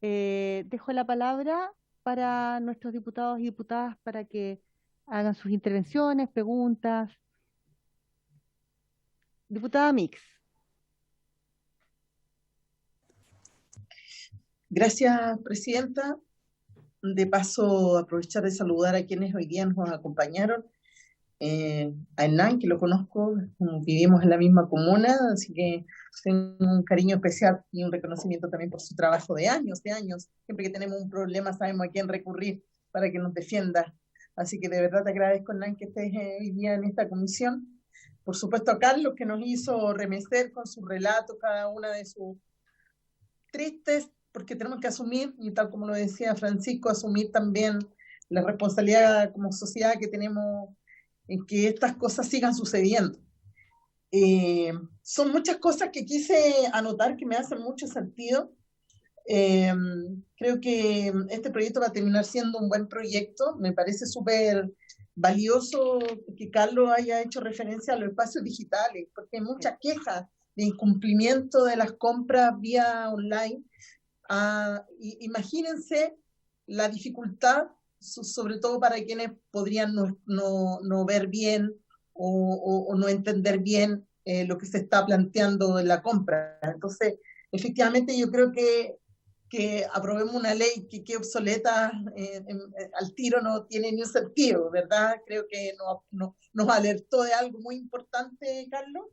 dejo la palabra para nuestros diputados y diputadas para que hagan sus intervenciones, preguntas. Diputada Mix. Gracias, Presidenta. De paso, aprovechar de saludar a quienes hoy día nos acompañaron. A Hernán, que lo conozco, vivimos en la misma comuna, así que tengo un cariño especial y un reconocimiento también por su trabajo de años. Siempre que tenemos un problema sabemos a quién recurrir para que nos defienda. Así que de verdad te agradezco, Hernán, que estés hoy día en esta comisión. por supuesto a Carlos, que nos hizo remecer con su relato cada una de sus tristes, porque tenemos que asumir, y tal como lo decía Francisco, asumir también la responsabilidad como sociedad que tenemos en que estas cosas sigan sucediendo. Son muchas cosas que quise anotar que me hacen mucho sentido. Creo que este proyecto va a terminar siendo un buen proyecto. Me parece súper valioso que Carlos haya hecho referencia a los espacios digitales, porque hay muchas quejas de incumplimiento de las compras vía online. Imagínense la dificultad, sobre todo para quienes podrían no ver bien o no entender bien lo que se está planteando en la compra. Entonces, efectivamente, yo creo que aprobemos una ley que obsoleta al tiro no tiene ni un sentido, ¿verdad? Creo que nos alertó de algo muy importante, Carlos.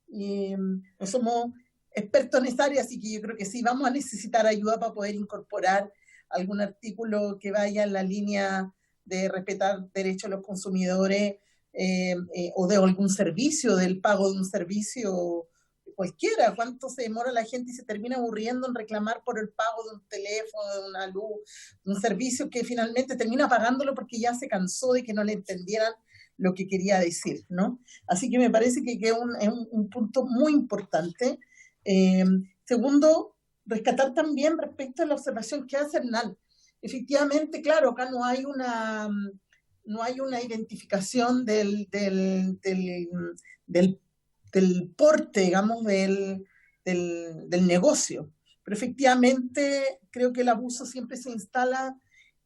No somos expertos en esa área, así que yo creo que sí vamos a necesitar ayuda para poder incorporar algún artículo que vaya en la línea de respetar derechos de los consumidores o de algún servicio, del pago de un servicio cualquiera. ¿Cuánto se demora la gente y se termina aburriendo en reclamar por el pago de un teléfono, de una luz, de un servicio que finalmente termina pagándolo porque ya se cansó de que no le entendieran lo que quería decir, ¿no? Así que me parece que es un punto muy importante. Segundo, rescatar también respecto a la observación que hace Hernán. Efectivamente, claro, acá no hay una identificación del porte, digamos, del negocio. Pero efectivamente creo que el abuso siempre se instala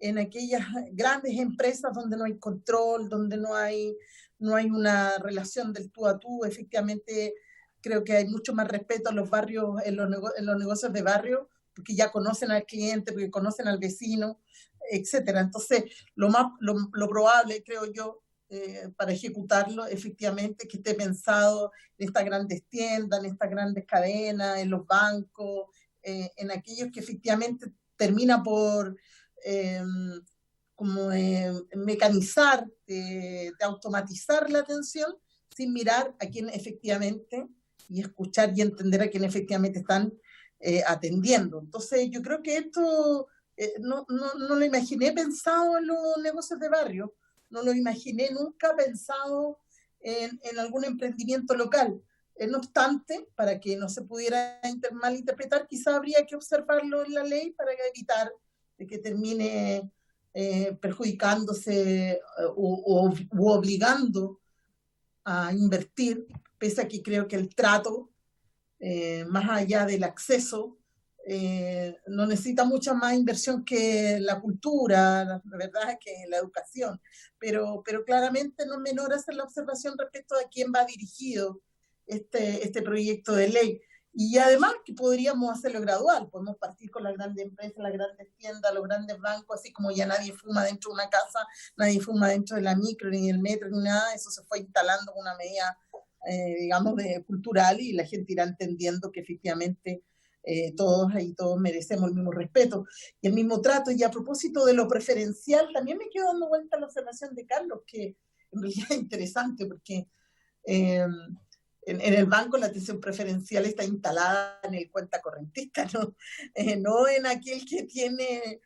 en aquellas grandes empresas donde no hay control, donde no hay una relación del tú a tú. Efectivamente creo que hay mucho más respeto en los barrios, en los negocios de barrio, porque ya conocen al cliente, porque conocen al vecino, etcétera. Entonces, lo probable, creo yo, para ejecutarlo, efectivamente, que esté pensado en estas grandes tiendas, en estas grandes cadenas, en los bancos, en aquellos que efectivamente termina por mecanizar, de automatizar la atención sin mirar a quién efectivamente y escuchar y entender a quién efectivamente están atendiendo. Entonces, yo creo que esto no lo imaginé pensado en los negocios de barrio, no lo imaginé nunca pensado en algún emprendimiento local. No obstante, para que no se pudiera malinterpretar, quizá habría que observarlo en la ley para evitar de que termine perjudicándose u obligando a invertir, pese a que creo que el trato, más allá del acceso, no necesita mucha más inversión que la cultura, la verdad es que la educación, pero claramente no es menor hacer la observación respecto a quién va dirigido este proyecto de ley. Y además que podríamos hacerlo gradual, podemos partir con las grandes empresas, las grandes tiendas, los grandes bancos, así como ya nadie fuma dentro de una casa, nadie fuma dentro de la micro, ni del metro, ni nada, eso se fue instalando con una medida, digamos, cultural, y la gente irá entendiendo que efectivamente todos merecemos el mismo respeto y el mismo trato. Y a propósito de lo preferencial, también me quedo dando vuelta a la observación de Carlos, que en realidad es interesante porque en el banco la atención preferencial está instalada en el cuenta correntista, ¿no? No en aquel que tiene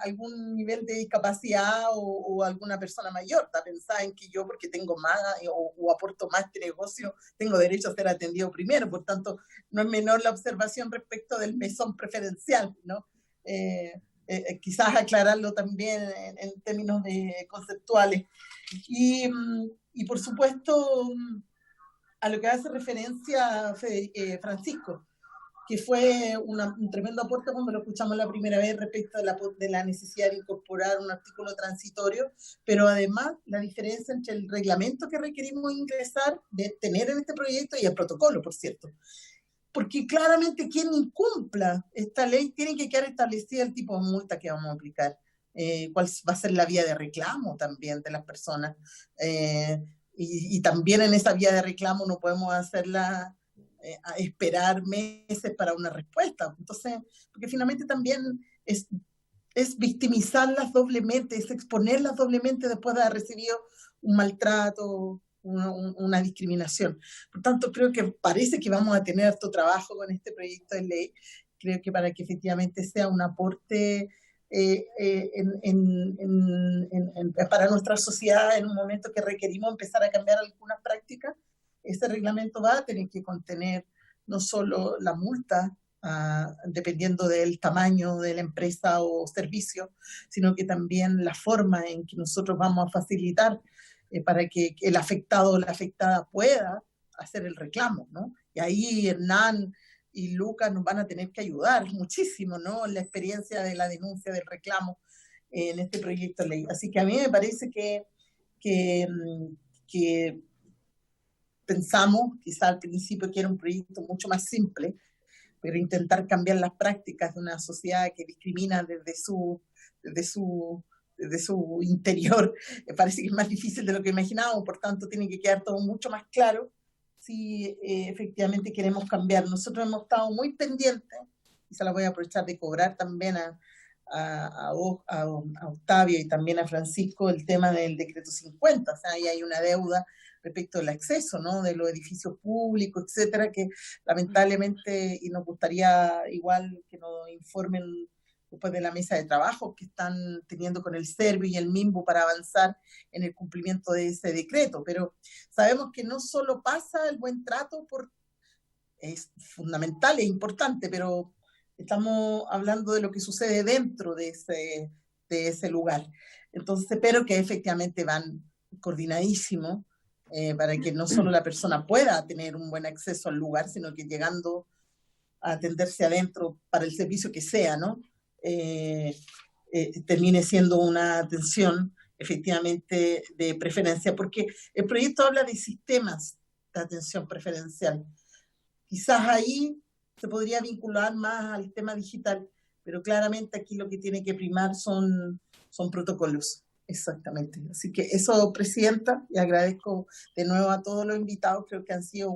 algún nivel de discapacidad o alguna persona mayor. Está pensada en que yo, porque tengo más o aporto más este negocio, tengo derecho a ser atendido primero. Por tanto, no es menor la observación respecto del mesón preferencial, ¿no? Quizás aclararlo también en términos conceptuales. Y por supuesto, a lo que hace referencia Francisco, que fue un tremendo aporte cuando lo escuchamos la primera vez respecto de la necesidad de incorporar un artículo transitorio, pero además la diferencia entre el reglamento que requerimos ingresar, de tener en este proyecto, y el protocolo, por cierto. Porque claramente quien incumpla esta ley tiene que quedar establecida el tipo de multa que vamos a aplicar, cuál va a ser la vía de reclamo también de las personas. Y también en esa vía de reclamo no podemos hacerla a esperar meses para una respuesta. Entonces, porque finalmente también es victimizarlas doblemente, es exponerlas doblemente después de haber recibido un maltrato, una discriminación. Por tanto, creo que parece que vamos a tener harto trabajo con este proyecto de ley. Creo que para que efectivamente sea un aporte para nuestra sociedad en un momento que requerimos empezar a cambiar algunas prácticas, este reglamento va a tener que contener no solo la multa, dependiendo del tamaño de la empresa o servicio, sino que también la forma en que nosotros vamos a facilitar para que el afectado o la afectada pueda hacer el reclamo, ¿no? Y ahí Hernán y Lucas nos van a tener que ayudar muchísimo, ¿no? En la experiencia de la denuncia del reclamo en este proyecto de ley. Así que a mí me parece que pensamos, quizá al principio, que era un proyecto mucho más simple, pero intentar cambiar las prácticas de una sociedad que discrimina desde su interior, parece que es más difícil de lo que imaginábamos, por tanto tiene que quedar todo mucho más claro si efectivamente queremos cambiar. Nosotros hemos estado muy pendientes, y se la voy a aprovechar de cobrar también a Octavio y también a Francisco el tema del decreto 50, o sea, ahí hay una deuda respecto del acceso, ¿no? De los edificios públicos, etcétera, que lamentablemente, y nos gustaría igual que nos informen después de la mesa de trabajo que están teniendo con el SERVI y el MIMBU para avanzar en el cumplimiento de ese decreto, pero sabemos que no solo pasa el buen trato, es fundamental, es importante, pero estamos hablando de lo que sucede dentro de ese lugar. Entonces, espero que efectivamente van coordinadísimos para que no solo la persona pueda tener un buen acceso al lugar, sino que llegando a atenderse adentro para el servicio que sea, ¿no? Termine siendo una atención efectivamente de preferencia, porque el proyecto habla de sistemas de atención preferencial. Quizás ahí se podría vincular más al tema digital, pero claramente aquí lo que tiene que primar son protocolos. Exactamente. Así que eso, Presidenta, y agradezco de nuevo a todos los invitados. Creo que han sido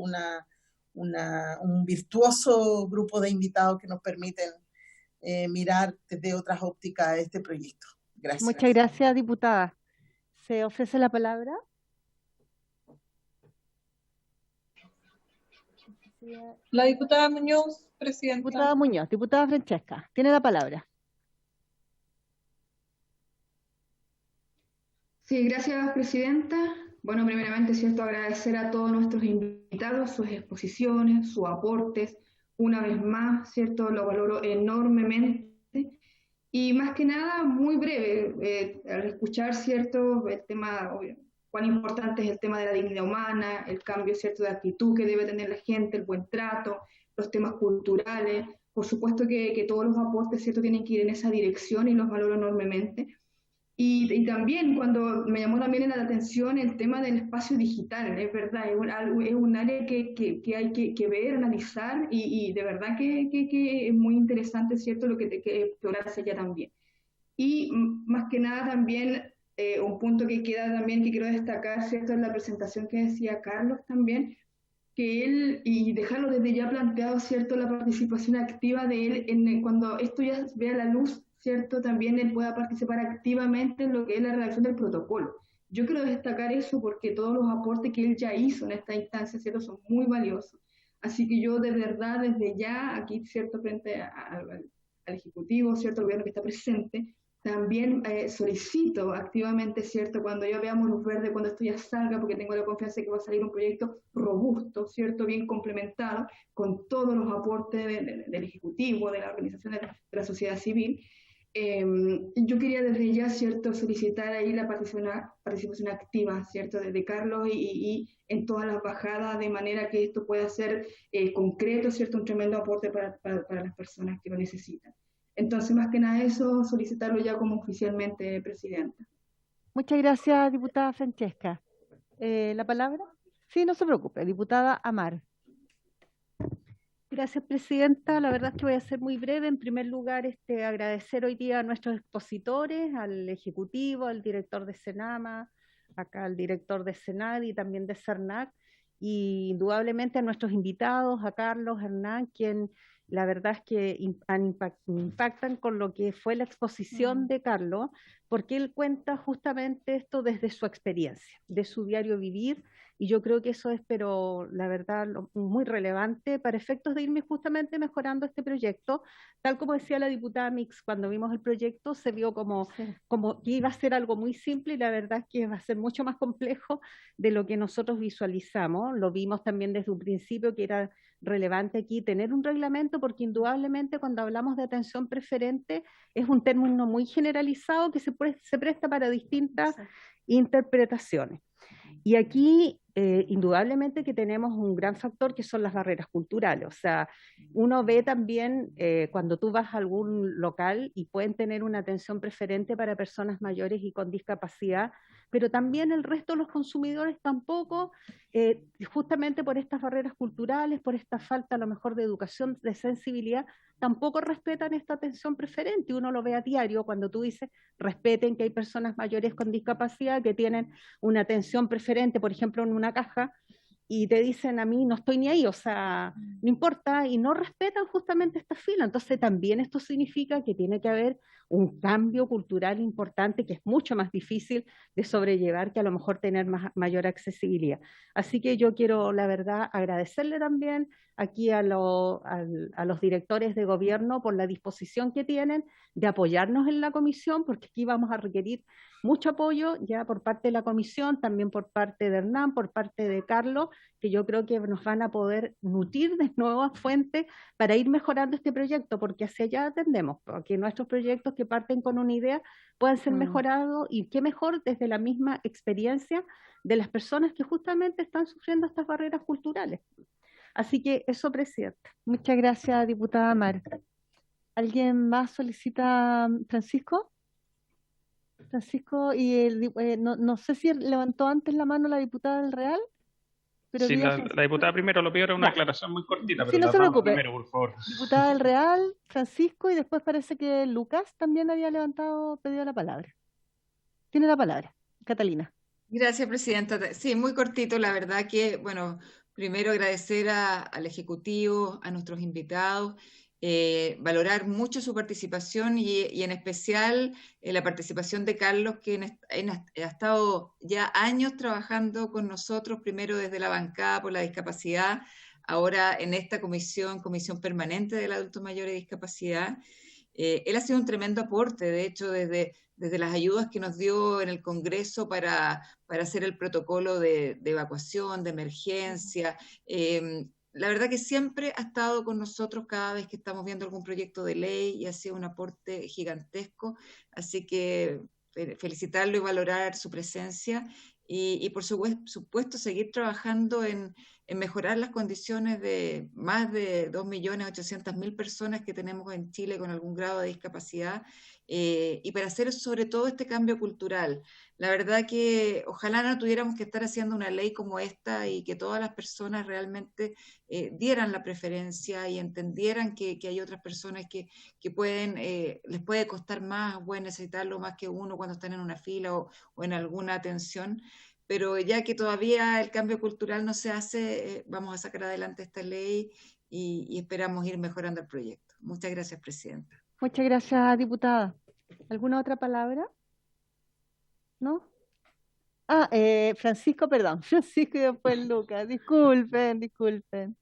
un virtuoso grupo de invitados que nos permiten mirar desde otras ópticas este proyecto. Gracias. Muchas gracias, diputada. ¿Se ofrece la palabra? La diputada Muñoz, Presidenta. Diputada Muñoz, diputada Francesca, tiene la palabra. Sí, gracias, Presidenta. Bueno, primeramente, ¿cierto?, agradecer a todos nuestros invitados sus exposiciones, sus aportes. Una vez más, ¿cierto?, lo valoro enormemente. Y más que nada, muy breve, al escuchar, ¿cierto?, el tema, cuán importante es el tema de la dignidad humana, el cambio, ¿cierto?, de actitud que debe tener la gente, el buen trato, los temas culturales. Por supuesto que todos los aportes, ¿cierto?, tienen que ir en esa dirección y los valoro enormemente. Y también cuando me llamó también la atención el tema del espacio digital, es verdad, es un área que hay que ver, analizar y de verdad que es muy interesante, ¿cierto?, lo que explorarse allá también. Y más que nada también un punto que queda también que quiero destacar, ¿cierto?, en la presentación que decía Carlos también, que él, y dejarlo desde ya planteado, ¿cierto?, la participación activa de él cuando esto ya vea la luz, ¿cierto?, también él pueda participar activamente en lo que es la redacción del protocolo. Yo quiero destacar eso porque todos los aportes que él ya hizo en esta instancia, ¿cierto?, son muy valiosos. Así que yo de verdad desde ya aquí, ¿cierto?, frente al Ejecutivo, ¿cierto?, al gobierno que está presente, también solicito activamente, ¿cierto?, cuando ya veamos luz verde, cuando esto ya salga, porque tengo la confianza de que va a salir un proyecto robusto, ¿cierto?, bien complementado, con todos los aportes del Ejecutivo, de la organización de la sociedad civil. Yo quería desde ya, ¿cierto?, solicitar ahí la participación activa, ¿cierto?, desde Carlos y en todas las bajadas, de manera que esto pueda ser concreto, ¿cierto?, un tremendo aporte para las personas que lo necesitan. Entonces, más que nada eso, solicitarlo ya como oficialmente, Presidenta. Muchas gracias, diputada Francesca. ¿La palabra? Sí, no se preocupe, diputada Amar. Gracias, Presidenta. La verdad es que voy a ser muy breve. En primer lugar, agradecer hoy día a nuestros expositores, al Ejecutivo, al director de Senama, acá al director de Senad y también de CERNAC, y indudablemente a nuestros invitados, a Carlos, Hernán, quien la verdad es que impactan con lo que fue la exposición de Carlos, porque él cuenta justamente esto desde su experiencia, de su diario vivir, y yo creo que eso es, pero la verdad, muy relevante para efectos de irme justamente mejorando este proyecto. Tal como decía la diputada Mix, cuando vimos el proyecto se vio como que iba a ser algo muy simple, y la verdad es que va a ser mucho más complejo de lo que nosotros visualizamos. Lo vimos también desde un principio que era relevante aquí tener un reglamento, porque indudablemente cuando hablamos de atención preferente es un término muy generalizado que se presta para distintas interpretaciones. Y aquí, indudablemente que tenemos un gran factor que son las barreras culturales. O sea, uno ve también cuando tú vas a algún local y pueden tener una atención preferente para personas mayores y con discapacidad, pero también el resto de los consumidores tampoco, justamente por estas barreras culturales, por esta falta a lo mejor de educación, de sensibilidad, tampoco respetan esta atención preferente. Uno lo ve a diario cuando tú dices, respeten que hay personas mayores con discapacidad que tienen una atención preferente, por ejemplo, en una caja, y te dicen a mí, no estoy ni ahí, o sea, no importa, y no respetan justamente esta fila. Entonces también esto significa que tiene que haber un cambio cultural importante que es mucho más difícil de sobrellevar que a lo mejor tener mayor accesibilidad. Así que yo quiero, la verdad, agradecerle también aquí a los directores de gobierno por la disposición que tienen de apoyarnos en la comisión, porque aquí vamos a requerir mucho apoyo ya por parte de la comisión, también por parte de Hernán, por parte de Carlos, que yo creo que nos van a poder nutrir de nuevas fuentes para ir mejorando este proyecto, porque hacia allá tendemos, que nuestros proyectos que parten con una idea puedan ser mejorados, y qué mejor desde la misma experiencia de las personas que justamente están sufriendo estas barreras culturales. Así que eso, presidente. Muchas gracias, diputada Mar. ¿Alguien más solicita, Francisco? Francisco, y no sé si levantó antes la mano la diputada del Real. Pero sí, la diputada primero lo pidió, era una aclaración muy cortita, pero sí, no se preocupe. Primero, por favor. Diputada del Real, Francisco, y después parece que Lucas también había pedido la palabra. Tiene la palabra, Catalina. Gracias, presidenta. Sí, muy cortito, la verdad que, bueno, primero agradecer al Ejecutivo, a nuestros invitados, valorar mucho su participación y en especial la participación de Carlos, que ha estado ya años trabajando con nosotros, primero desde la bancada por la discapacidad, ahora en esta comisión permanente del adulto mayor y discapacidad. Él ha sido un tremendo aporte, de hecho, desde las ayudas que nos dio en el Congreso para hacer el protocolo de evacuación, de emergencia. La verdad que siempre ha estado con nosotros cada vez que estamos viendo algún proyecto de ley, y ha sido un aporte gigantesco. Así que felicitarlo y valorar su presencia. Y por supuesto seguir trabajando en mejorar las condiciones de más de 2.800.000 personas que tenemos en Chile con algún grado de discapacidad, y para hacer sobre todo este cambio cultural. La verdad que ojalá no tuviéramos que estar haciendo una ley como esta, y que todas las personas realmente dieran la preferencia y entendieran que hay otras personas que pueden, les puede costar más, pueden necesitarlo más que uno cuando están en una fila o en alguna atención. Pero ya que todavía el cambio cultural no se hace, vamos a sacar adelante esta ley y esperamos ir mejorando el proyecto. Muchas gracias, presidenta. Muchas gracias, diputada. ¿Alguna otra palabra? ¿No? Francisco, perdón. Francisco y después Lucas. Disculpen.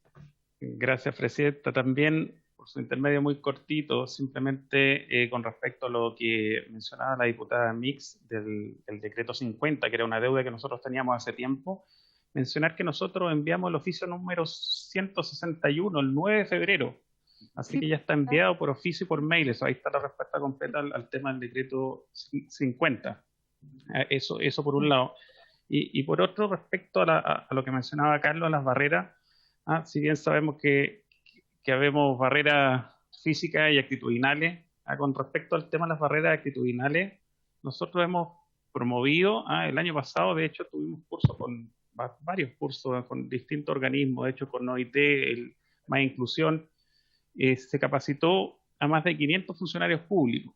Gracias, presidenta. También, por su intermedio muy cortito, simplemente con respecto a lo que mencionaba la diputada Mix del decreto 50, que era una deuda que nosotros teníamos hace tiempo, mencionar que nosotros enviamos el oficio número 161 el 9 de febrero, así que ya está enviado por oficio y por mail. Eso, ahí está la respuesta completa al tema del decreto 50. Eso por un lado. Y por otro, respecto a lo que mencionaba Carlos, las barreras, si bien sabemos que habemos barreras físicas y actitudinales, con respecto al tema de las barreras actitudinales, nosotros hemos promovido, el año pasado, de hecho, tuvimos varios cursos con distintos organismos, de hecho, con OIT, Más Inclusión, se capacitó a más de 500 funcionarios públicos,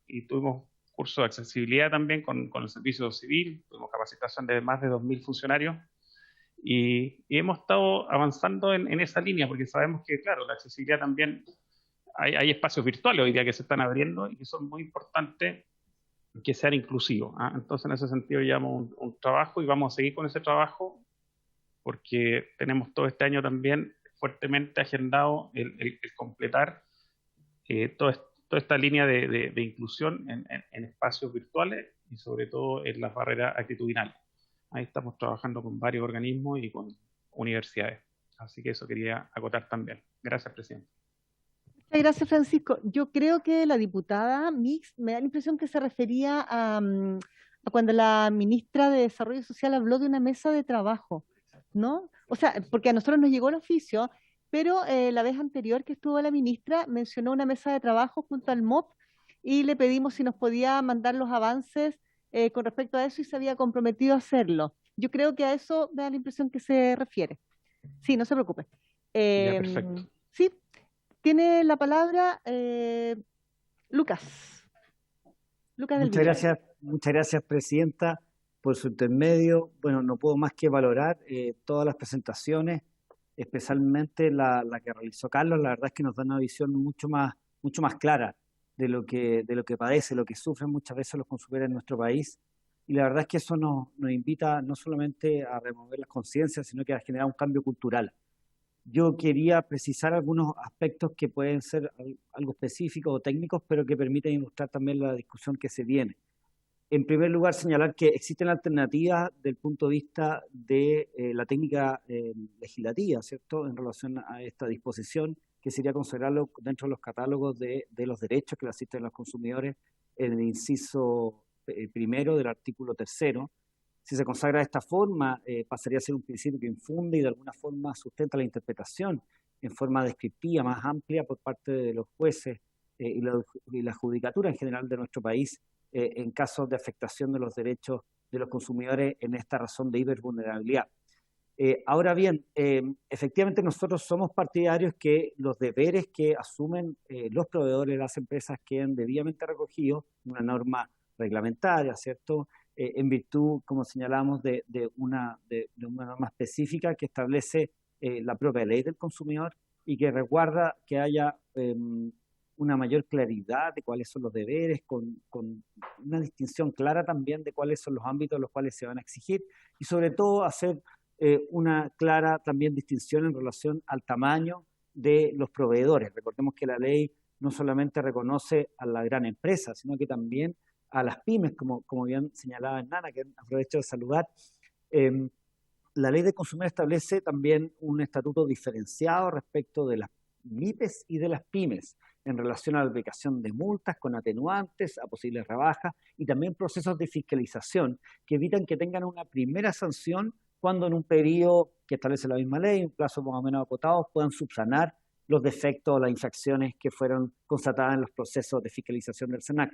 y tuvimos cursos de accesibilidad también con el servicio civil, tuvimos capacitación de más de 2.000 funcionarios, Y hemos estado avanzando en esa línea, porque sabemos que, claro, la accesibilidad también, hay espacios virtuales hoy día que se están abriendo y que son muy importantes que sean inclusivos. Entonces, en ese sentido, llevamos un trabajo y vamos a seguir con ese trabajo, porque tenemos todo este año también fuertemente agendado el completar toda esta línea de inclusión en espacios virtuales y sobre todo en las barreras actitudinales. Ahí estamos trabajando con varios organismos y con universidades. Así que eso quería acotar también. Gracias, presidente. Muchas gracias, Francisco. Yo creo que la diputada Mix me da la impresión que se refería a cuando la ministra de Desarrollo Social habló de una mesa de trabajo, ¿no? O sea, porque a nosotros nos llegó el oficio, pero la vez anterior que estuvo la ministra mencionó una mesa de trabajo junto al MOP y le pedimos si nos podía mandar los avances con respecto a eso y se había comprometido a hacerlo. Yo creo que a eso me da la impresión que se refiere. Sí, no se preocupe. Ya, perfecto. Sí, tiene la palabra Lucas. Lucas del Villar. Muchas gracias, presidenta, por su intermedio. Bueno, no puedo más que valorar todas las presentaciones, especialmente la que realizó Carlos. La verdad es que nos da una visión mucho más clara de lo que padece, lo que sufren muchas veces los consumidores en nuestro país. Y la verdad es que eso nos invita no solamente a remover las conciencias, sino que a generar un cambio cultural. Yo quería precisar algunos aspectos que pueden ser algo específicos o técnicos, pero que permiten ilustrar también la discusión que se viene. En primer lugar, señalar que existen alternativas del punto de vista de la técnica legislativa, ¿cierto?, en relación a esta disposición, que sería considerarlo dentro de los catálogos de los derechos que le asisten a los consumidores en el inciso primero del artículo 3º. Si se consagra de esta forma, pasaría a ser un principio que infunde y de alguna forma sustenta la interpretación en forma descriptiva más amplia por parte de los jueces y la judicatura en general de nuestro país en casos de afectación de los derechos de los consumidores en esta razón de hipervulnerabilidad. Ahora bien, efectivamente nosotros somos partidarios que los deberes que asumen los proveedores de las empresas queden debidamente recogidos en una norma reglamentaria, ¿cierto?, en virtud, como señalamos, de una norma específica que establece la propia ley del consumidor y que resguarda que haya una mayor claridad de cuáles son los deberes, con una distinción clara también de cuáles son los ámbitos en los cuales se van a exigir y sobre todo hacer una clara también distinción en relación al tamaño de los proveedores. Recordemos que la ley no solamente reconoce a la gran empresa, sino que también a las pymes, como bien señalaba Hernana, que aprovecho de saludar. La ley de consumidor establece también un estatuto diferenciado respecto de las MIPES y de las pymes en relación a la aplicación de multas con atenuantes, a posibles rebajas y también procesos de fiscalización que evitan que tengan una primera sanción cuando en un periodo que establece la misma ley, un plazo más o menos acotado, puedan subsanar los defectos o las infracciones que fueron constatadas en los procesos de fiscalización del SENAC.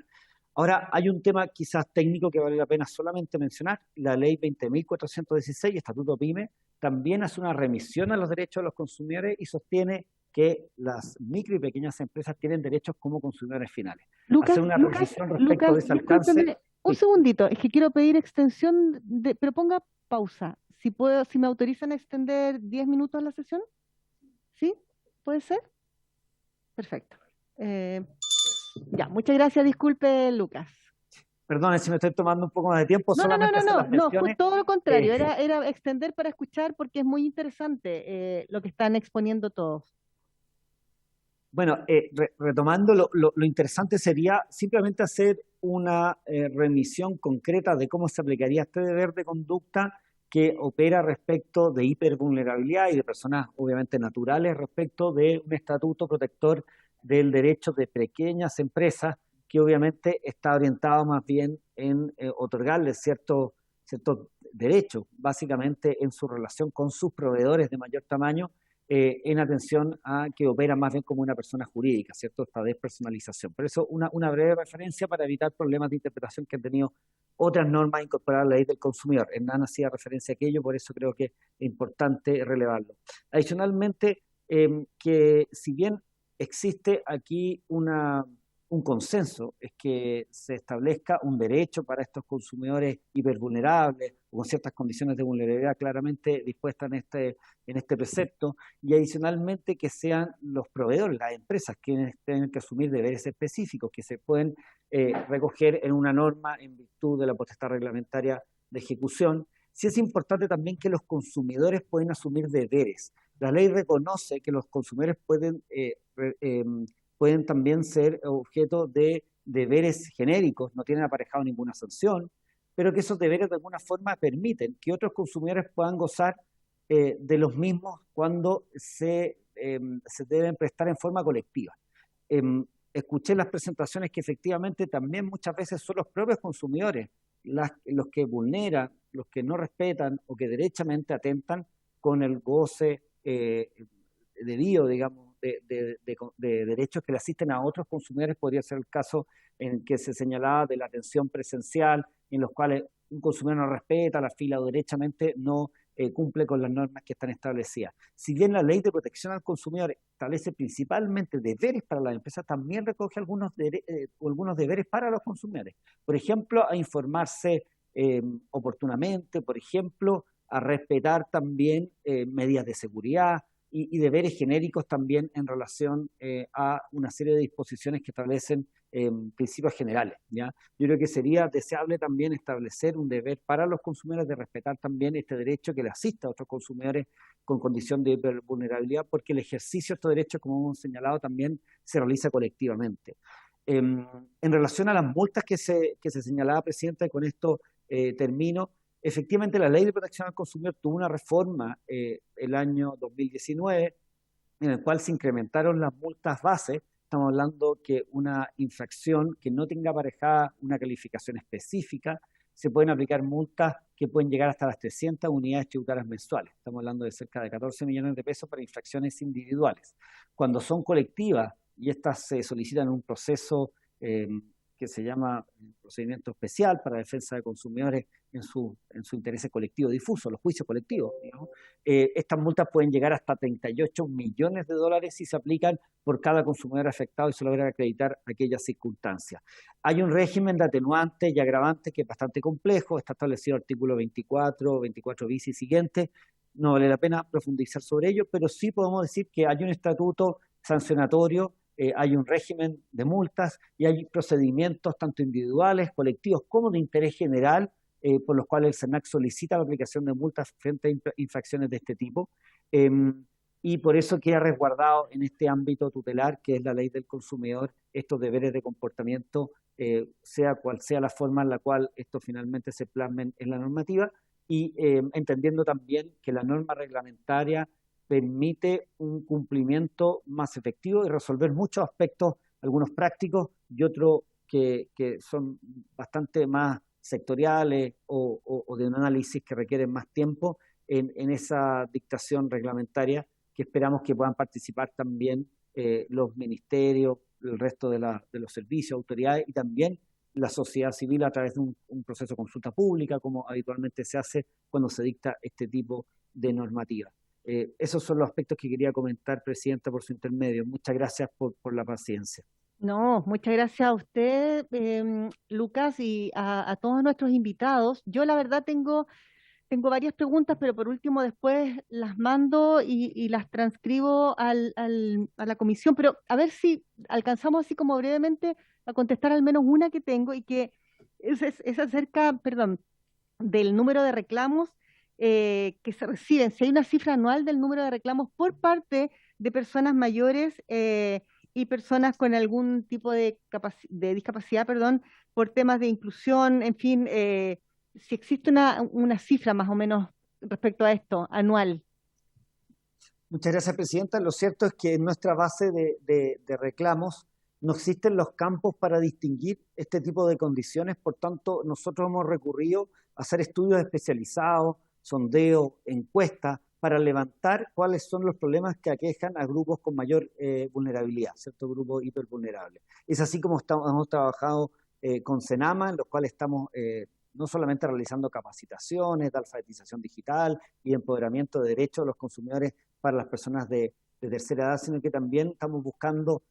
Ahora, hay un tema quizás técnico que vale la pena solamente mencionar. La ley 20.416, Estatuto PYME, también hace una remisión a los derechos de los consumidores y sostiene que las micro y pequeñas empresas tienen derechos como consumidores finales. Lucas, hacer una precisión respecto de ese alcance. Un segundito, es que quiero pedir extensión, pero ponga pausa. Si me autorizan a extender 10 minutos la sesión, ¿sí? ¿Puede ser? Perfecto. Ya, muchas gracias. Disculpe, Lucas. Perdone si me estoy tomando un poco más de tiempo. No, fue todo lo contrario. Era extender para escuchar porque es muy interesante lo que están exponiendo todos. Bueno, retomando, lo interesante sería simplemente hacer una remisión concreta de cómo se aplicaría este deber de conducta que opera respecto de hipervulnerabilidad y de personas obviamente naturales respecto de un estatuto protector del derecho de pequeñas empresas que obviamente está orientado más bien en otorgarles ciertos derechos, básicamente en su relación con sus proveedores de mayor tamaño, en atención a que opera más bien como una persona jurídica, ¿cierto? Esta despersonalización. Por eso una breve referencia para evitar problemas de interpretación que han tenido otras normas incorporadas a la ley del consumidor. Hernán hacía referencia a aquello, por eso creo que es importante relevarlo. Adicionalmente, que si bien existe aquí una un consenso, es que se establezca un derecho para estos consumidores hipervulnerables o con ciertas condiciones de vulnerabilidad claramente dispuestas en este precepto, y adicionalmente que sean los proveedores, las empresas, quienes tienen que asumir deberes específicos que se pueden recoger en una norma en virtud de la potestad reglamentaria de ejecución. Sí es importante también que los consumidores pueden asumir deberes. La ley reconoce que los consumidores pueden también ser objeto de deberes genéricos, no tienen aparejado ninguna sanción, pero que esos deberes de alguna forma permiten que otros consumidores puedan gozar de los mismos cuando se deben prestar en forma colectiva. Escuché las presentaciones que efectivamente también muchas veces son los propios consumidores los que vulneran, los que no respetan o que derechamente atentan con el goce debido, digamos, de derechos que le asisten a otros consumidores. Podría ser el caso en que se señalaba de la atención presencial, en los cuales un consumidor no respeta la fila o derechamente no cumple con las normas que están establecidas. Si bien la ley de protección al consumidor establece principalmente deberes para las empresas, también recoge algunos deberes para los consumidores. Por ejemplo, a informarse oportunamente, por ejemplo, a respetar también medidas de seguridad, y deberes genéricos también en relación a una serie de disposiciones que establecen principios generales, ¿ya? Yo creo que sería deseable también establecer un deber para los consumidores de respetar también este derecho que le asista a otros consumidores con condición de vulnerabilidad, porque el ejercicio de estos derechos, como hemos señalado, también se realiza colectivamente. En relación a las multas que se señalaba, Presidenta, y con esto termino, efectivamente, la Ley de Protección al Consumidor tuvo una reforma el año 2019 en el cual se incrementaron las multas base. Estamos hablando que una infracción que no tenga aparejada una calificación específica, se pueden aplicar multas que pueden llegar hasta las 300 unidades tributarias mensuales. Estamos hablando de cerca de 14 millones de pesos para infracciones individuales. Cuando son colectivas y estas se solicitan en un proceso que se llama procedimiento especial para defensa de consumidores en su interés colectivo difuso, los juicios colectivos, ¿no? Estas multas pueden llegar hasta 38 millones de dólares si se aplican por cada consumidor afectado y se logra acreditar aquellas circunstancias. Hay un régimen de atenuantes y agravantes que es bastante complejo, está establecido el artículo 24, 24 bis y siguientes. No vale la pena profundizar sobre ello, pero sí podemos decir que hay un estatuto sancionatorio, hay un régimen de multas y hay procedimientos tanto individuales, colectivos como de interés general por los cuales el SENAC solicita la aplicación de multas frente a infracciones de este tipo, y por eso queda resguardado en este ámbito tutelar que es la ley del consumidor estos deberes de comportamiento, sea cual sea la forma en la cual estos finalmente se plasmen en la normativa, y entendiendo también que la norma reglamentaria permite un cumplimiento más efectivo y resolver muchos aspectos, algunos prácticos y otros que son bastante más sectoriales o de un análisis que requieren más tiempo en esa dictación reglamentaria, que esperamos que puedan participar también los ministerios, el resto de los servicios, autoridades y también la sociedad civil a través de un proceso de consulta pública, como habitualmente se hace cuando se dicta este tipo de normativa. Esos son los aspectos que quería comentar, Presidenta, por su intermedio. Muchas gracias por la paciencia. No, muchas gracias a usted, Lucas, y a todos nuestros invitados. Yo la verdad tengo varias preguntas, pero por último después las mando y las transcribo a la comisión, pero a ver si alcanzamos así como brevemente a contestar al menos una que tengo y que es acerca, perdón, del número de reclamos que se reciben, si hay una cifra anual del número de reclamos por parte de personas mayores y personas con algún tipo de discapacidad, perdón, por temas de inclusión, en fin, si existe una cifra más o menos respecto a esto, anual. Muchas gracias, Presidenta. Lo cierto es que en nuestra base de reclamos no existen los campos para distinguir este tipo de condiciones, por tanto, nosotros hemos recurrido a hacer estudios especializados, sondeo, encuestas, para levantar cuáles son los problemas que aquejan a grupos con mayor vulnerabilidad, ciertos grupos hipervulnerables. Es así como hemos trabajado con Senama, en los cuales estamos no solamente realizando capacitaciones de alfabetización digital y empoderamiento de derechos de los consumidores para las personas de tercera edad, sino que también estamos buscando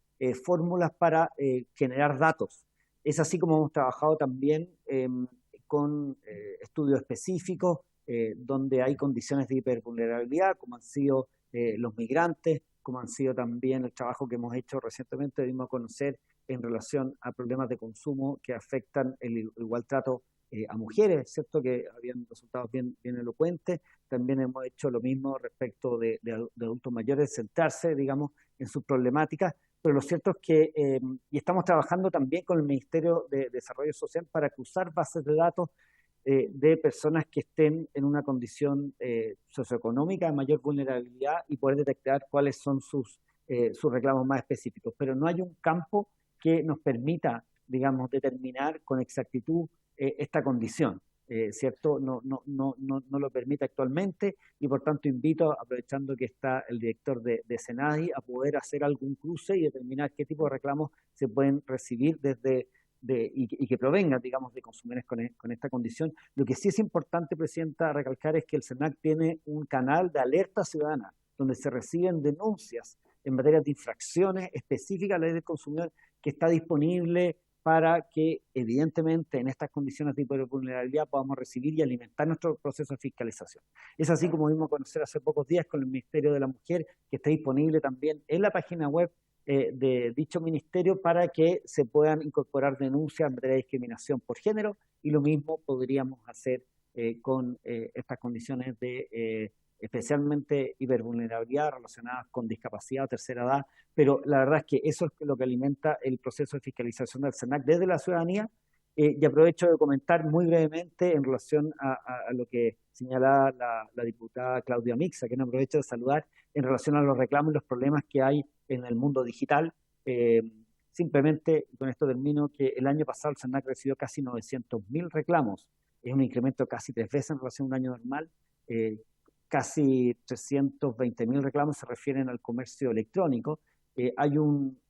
fórmulas para generar datos. Es así como hemos trabajado también con estudios específicos donde hay condiciones de hipervulnerabilidad, como han sido los migrantes, como han sido también el trabajo que hemos hecho recientemente, dimos a conocer en relación a problemas de consumo que afectan el igual trato a mujeres, ¿cierto? Que habían resultados bien elocuentes. También hemos hecho lo mismo respecto de adultos mayores, centrarse, digamos, en sus problemáticas. Pero lo cierto es que, y estamos trabajando también con el Ministerio de Desarrollo Social para cruzar bases de datos de personas que estén en una condición socioeconómica de mayor vulnerabilidad y poder detectar cuáles son sus reclamos más específicos. Pero no hay un campo que nos permita, digamos, determinar con exactitud esta condición, ¿cierto? No lo permite actualmente y por tanto invito, aprovechando que está el director de SENADI, a poder hacer algún cruce y determinar qué tipo de reclamos se pueden recibir y que provengan, digamos, de consumidores con esta condición. Lo que sí es importante, Presidenta, recalcar es que el SENAC tiene un canal de alerta ciudadana donde se reciben denuncias en materia de infracciones específicas a la ley del consumidor, que está disponible para que, evidentemente, en estas condiciones de hipervulnerabilidad podamos recibir y alimentar nuestro proceso de fiscalización. Es así como dimos a conocer hace pocos días con el Ministerio de la Mujer, que está disponible también en la página web de dicho ministerio para que se puedan incorporar denuncias en materia de discriminación por género, y lo mismo podríamos hacer con estas condiciones de especialmente hipervulnerabilidad relacionadas con discapacidad o tercera edad, pero la verdad es que eso es lo que alimenta el proceso de fiscalización del SENAC desde la ciudadanía. Y aprovecho de comentar muy brevemente en relación a lo que señalaba la diputada Claudia Mixa, que no aprovecho de saludar, en relación a los reclamos y los problemas que hay en el mundo digital. Simplemente, y con esto termino, que el año pasado el SENAC recibió casi 900.000 reclamos. Es un incremento casi 3 veces en relación a un año normal. Casi 320.000 reclamos se refieren al comercio electrónico. Hay un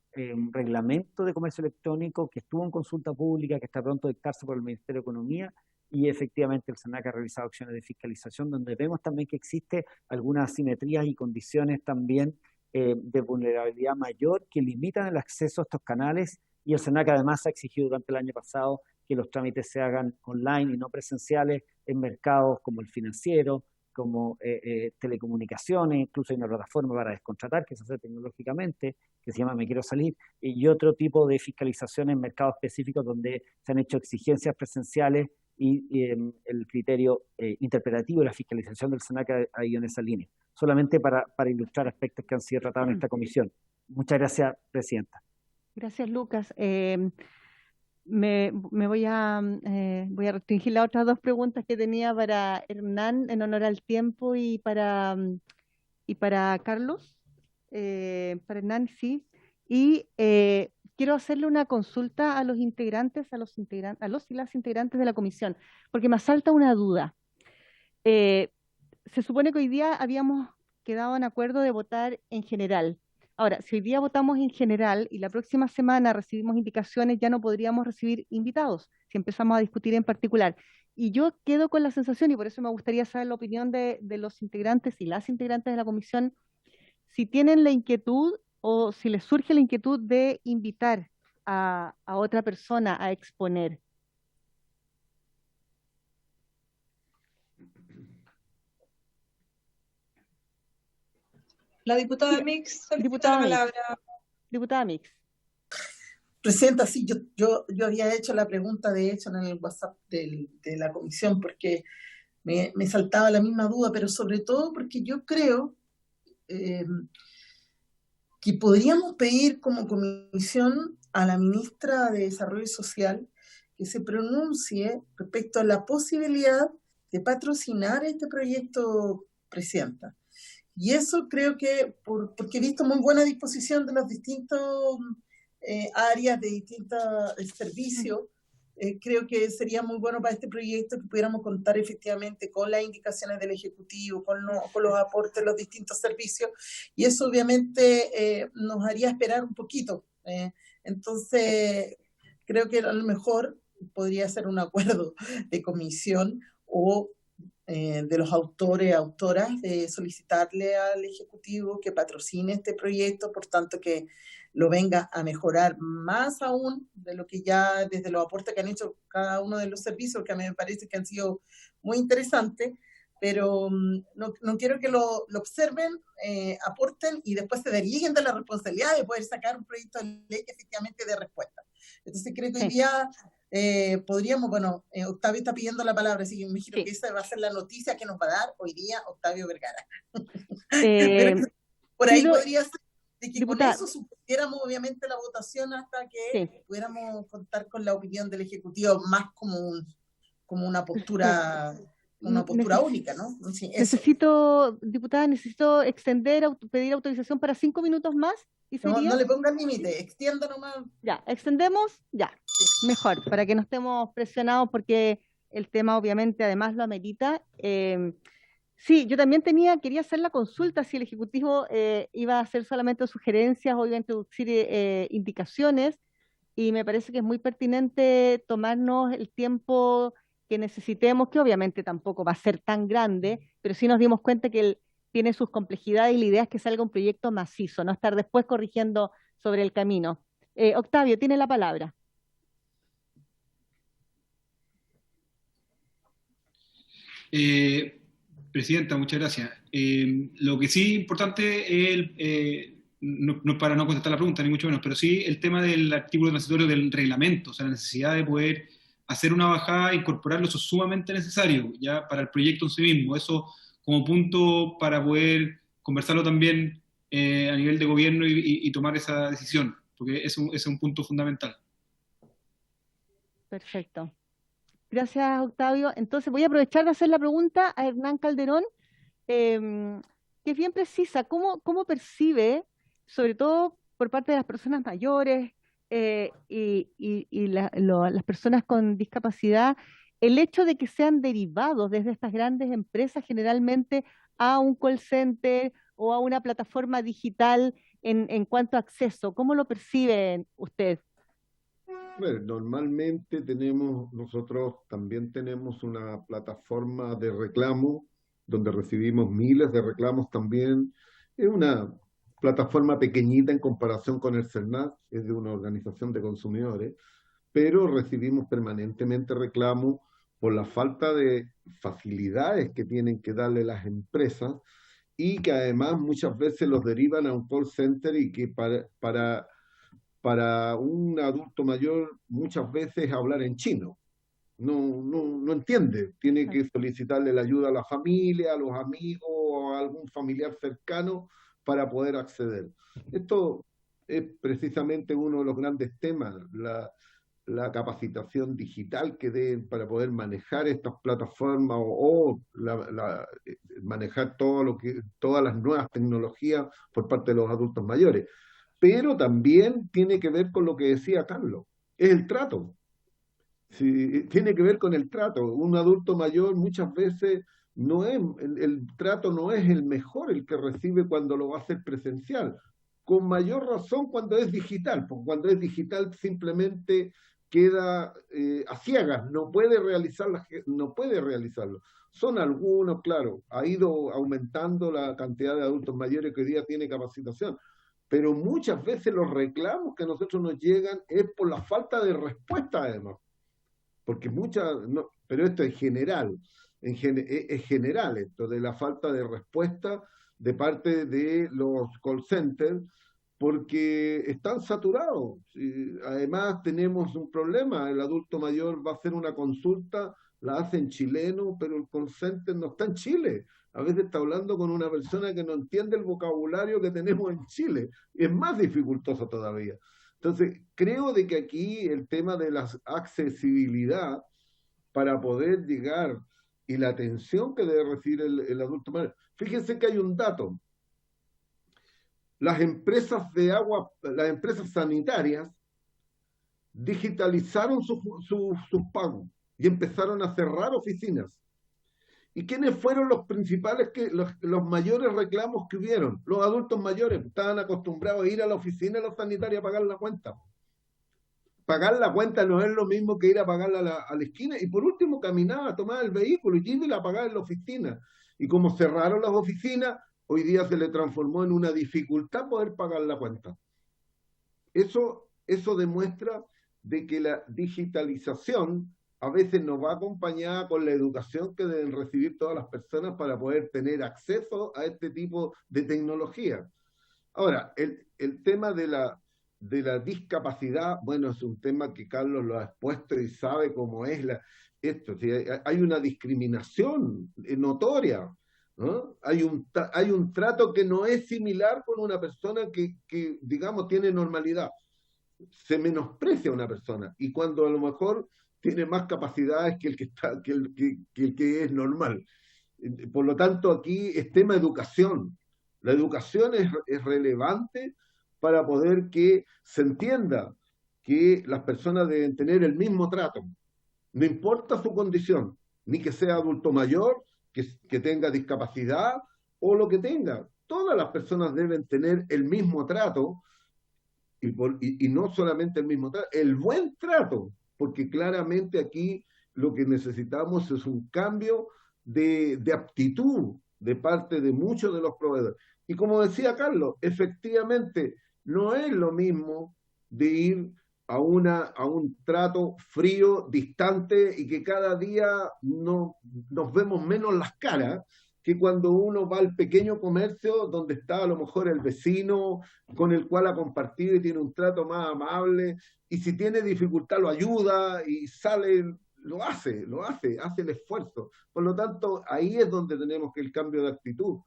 reglamento de comercio electrónico que estuvo en consulta pública, que está pronto a dictarse por el Ministerio de Economía, y efectivamente el SENAC ha realizado acciones de fiscalización donde vemos también que existe algunas asimetrías y condiciones también de vulnerabilidad mayor que limitan el acceso a estos canales, y el SENAC además ha exigido durante el año pasado que los trámites se hagan online y no presenciales en mercados como el financiero, como telecomunicaciones. Incluso hay una plataforma para descontratar que se hace tecnológicamente, que se llama Me Quiero Salir, y otro tipo de fiscalización en mercados específicos donde se han hecho exigencias presenciales y el criterio interpretativo de la fiscalización del SENAC ha ido en esa línea. Solamente para ilustrar aspectos que han sido tratados en esta comisión. Muchas gracias, Presidenta. Gracias, Lucas. Me voy a restringir las otras 2 preguntas que tenía para Hernán en honor al tiempo y para Carlos. Para Hernán, sí. Y quiero hacerle una consulta a los integrantes, a los y las integrantes de la comisión, porque me asalta una duda. Se supone que hoy día habíamos quedado en acuerdo de votar en general. Ahora, si hoy día votamos en general y la próxima semana recibimos indicaciones, ya no podríamos recibir invitados si empezamos a discutir en particular. Y yo quedo con la sensación, y por eso me gustaría saber la opinión de los integrantes y las integrantes de la comisión, si tienen la inquietud o si les surge la inquietud de invitar a otra persona a exponer. La diputada Mix solicita la palabra. Diputada Mix. Presidenta, sí, yo había hecho la pregunta, de hecho, en el WhatsApp de la comisión, porque me saltaba la misma duda, pero sobre todo porque yo creo que podríamos pedir como comisión a la ministra de Desarrollo Social que se pronuncie respecto a la posibilidad de patrocinar este proyecto, Presidenta. Y eso creo que, porque he visto muy buena disposición de los distintos áreas, de distintos servicios, creo que sería muy bueno para este proyecto que pudiéramos contar efectivamente con las indicaciones del Ejecutivo, con los aportes de los distintos servicios, y eso obviamente nos haría esperar un poquito. Entonces, creo que a lo mejor podría ser un acuerdo de comisión o de los autores, autoras, de solicitarle al Ejecutivo que patrocine este proyecto, por tanto que lo venga a mejorar más aún de lo que ya desde los aportes que han hecho cada uno de los servicios, que a mí me parece que han sido muy interesantes, pero no quiero que lo observen, aporten y después se desliguen de la responsabilidad de poder sacar un proyecto de ley efectivamente de respuesta. Entonces creo que hoy día podríamos, bueno, Octavio está pidiendo la palabra, así que me imagino que esa va a ser la noticia que nos va a dar hoy día Octavio Vergara. Pero por ahí podría ser de que con eso supusiéramos obviamente la votación hasta que pudiéramos contar con la opinión del Ejecutivo más como una postura... Una postura única, ¿no? Sí, diputada, necesito pedir autorización para 5 minutos más. ¿Y no le pongan límite, extienda nomás. Ya, extendemos, ya, mejor, para que no estemos presionados porque el tema obviamente además lo amerita. Sí, yo también quería hacer la consulta si el Ejecutivo iba a hacer solamente sugerencias o iba a introducir indicaciones, y me parece que es muy pertinente tomarnos el tiempo que necesitemos, que obviamente tampoco va a ser tan grande, pero sí nos dimos cuenta que tiene sus complejidades y la idea es que salga un proyecto macizo, no estar después corrigiendo sobre el camino. Octavio, tiene la palabra. Presidenta, muchas gracias. Lo que sí es importante es, no para no contestar la pregunta, ni mucho menos, pero sí el tema del artículo transitorio del reglamento, o sea, la necesidad de poder hacer una bajada e incorporarlo, eso es sumamente necesario ya para el proyecto en sí mismo. Eso como punto para poder conversarlo también a nivel de gobierno y tomar esa decisión, porque es un punto fundamental. Perfecto. Gracias, Octavio. Entonces voy a aprovechar de hacer la pregunta a Hernán Calderón, que es bien precisa. ¿Cómo percibe, sobre todo por parte de las personas mayores, las personas con discapacidad, el hecho de que sean derivados desde estas grandes empresas generalmente a un call center o a una plataforma digital en cuanto a acceso? ¿Cómo lo perciben ustedes? Bueno, normalmente nosotros también tenemos una plataforma de reclamo donde recibimos miles de reclamos también. Es una plataforma pequeñita en comparación con el CERNAC, es de una organización de consumidores, pero recibimos permanentemente reclamos por la falta de facilidades que tienen que darle las empresas y que además muchas veces los derivan a un call center y que para un adulto mayor muchas veces hablar en chino. No entiende, tiene que solicitarle la ayuda a la familia, a los amigos o a algún familiar cercano para poder acceder. Esto es precisamente uno de los grandes temas, la capacitación digital que den para poder manejar estas plataformas o manejar todas las nuevas tecnologías por parte de los adultos mayores. Pero también tiene que ver con lo que decía Carlos, es el trato. Sí, tiene que ver con el trato. Un adulto mayor muchas veces el trato no es el mejor el que recibe cuando lo va a hacer presencial. Con mayor razón cuando es digital, porque cuando es digital simplemente queda a ciegas, no puede realizarlo. Son algunos, claro, ha ido aumentando la cantidad de adultos mayores que hoy día tiene capacitación, pero muchas veces los reclamos que a nosotros nos llegan es por la falta de respuesta además. Porque pero esto es general, es general esto de la falta de respuesta de parte de los call centers, porque están saturados. Además tenemos un problema, el adulto mayor va a hacer una consulta, la hace en chileno, pero el call center no está en Chile. A veces está hablando con una persona que no entiende el vocabulario que tenemos en Chile. Es más dificultoso todavía. Entonces, creo de que aquí el tema de la accesibilidad para poder llegar y la atención que debe recibir el adulto mayor. Fíjense que hay un dato. Las empresas sanitarias digitalizaron sus pagos y empezaron a cerrar oficinas. ¿Y quiénes fueron los principales, los mayores reclamos que hubieron? Los adultos mayores estaban acostumbrados a ir a la oficina de la sanitaria a pagar la cuenta. pagar la cuenta no es lo mismo que ir a pagarla a la esquina, y por último caminar, tomar el vehículo y irla a pagar en la oficina. Y como cerraron las oficinas, hoy día se le transformó en una dificultad poder pagar la cuenta. Eso demuestra de que la digitalización a veces nos va acompañada con la educación que deben recibir todas las personas para poder tener acceso a este tipo de tecnología. Ahora, el tema de la discapacidad, bueno, es un tema que Carlos lo ha expuesto y sabe cómo es esto. ¿Sí? Hay una discriminación notoria, ¿no? Hay un trato que no es similar con una persona que, digamos, tiene normalidad. Se menosprecia a una persona, y cuando a lo mejor tiene más capacidades que el que es normal. Por lo tanto, aquí es tema educación. La educación es relevante para poder que se entienda que las personas deben tener el mismo trato, no importa su condición, ni que sea adulto mayor, que tenga discapacidad o lo que tenga. Todas las personas deben tener el mismo trato, y no solamente el mismo trato, el buen trato, porque claramente aquí lo que necesitamos es un cambio de aptitud de parte de muchos de los proveedores. Y como decía Carlos, efectivamente no es lo mismo de ir a un trato frío, distante, y que cada día nos vemos menos las caras, que cuando uno va al pequeño comercio donde está a lo mejor el vecino con el cual ha compartido y tiene un trato más amable, y si tiene dificultad lo ayuda y sale, hace el esfuerzo. Por lo tanto, ahí es donde tenemos que el cambio de actitud.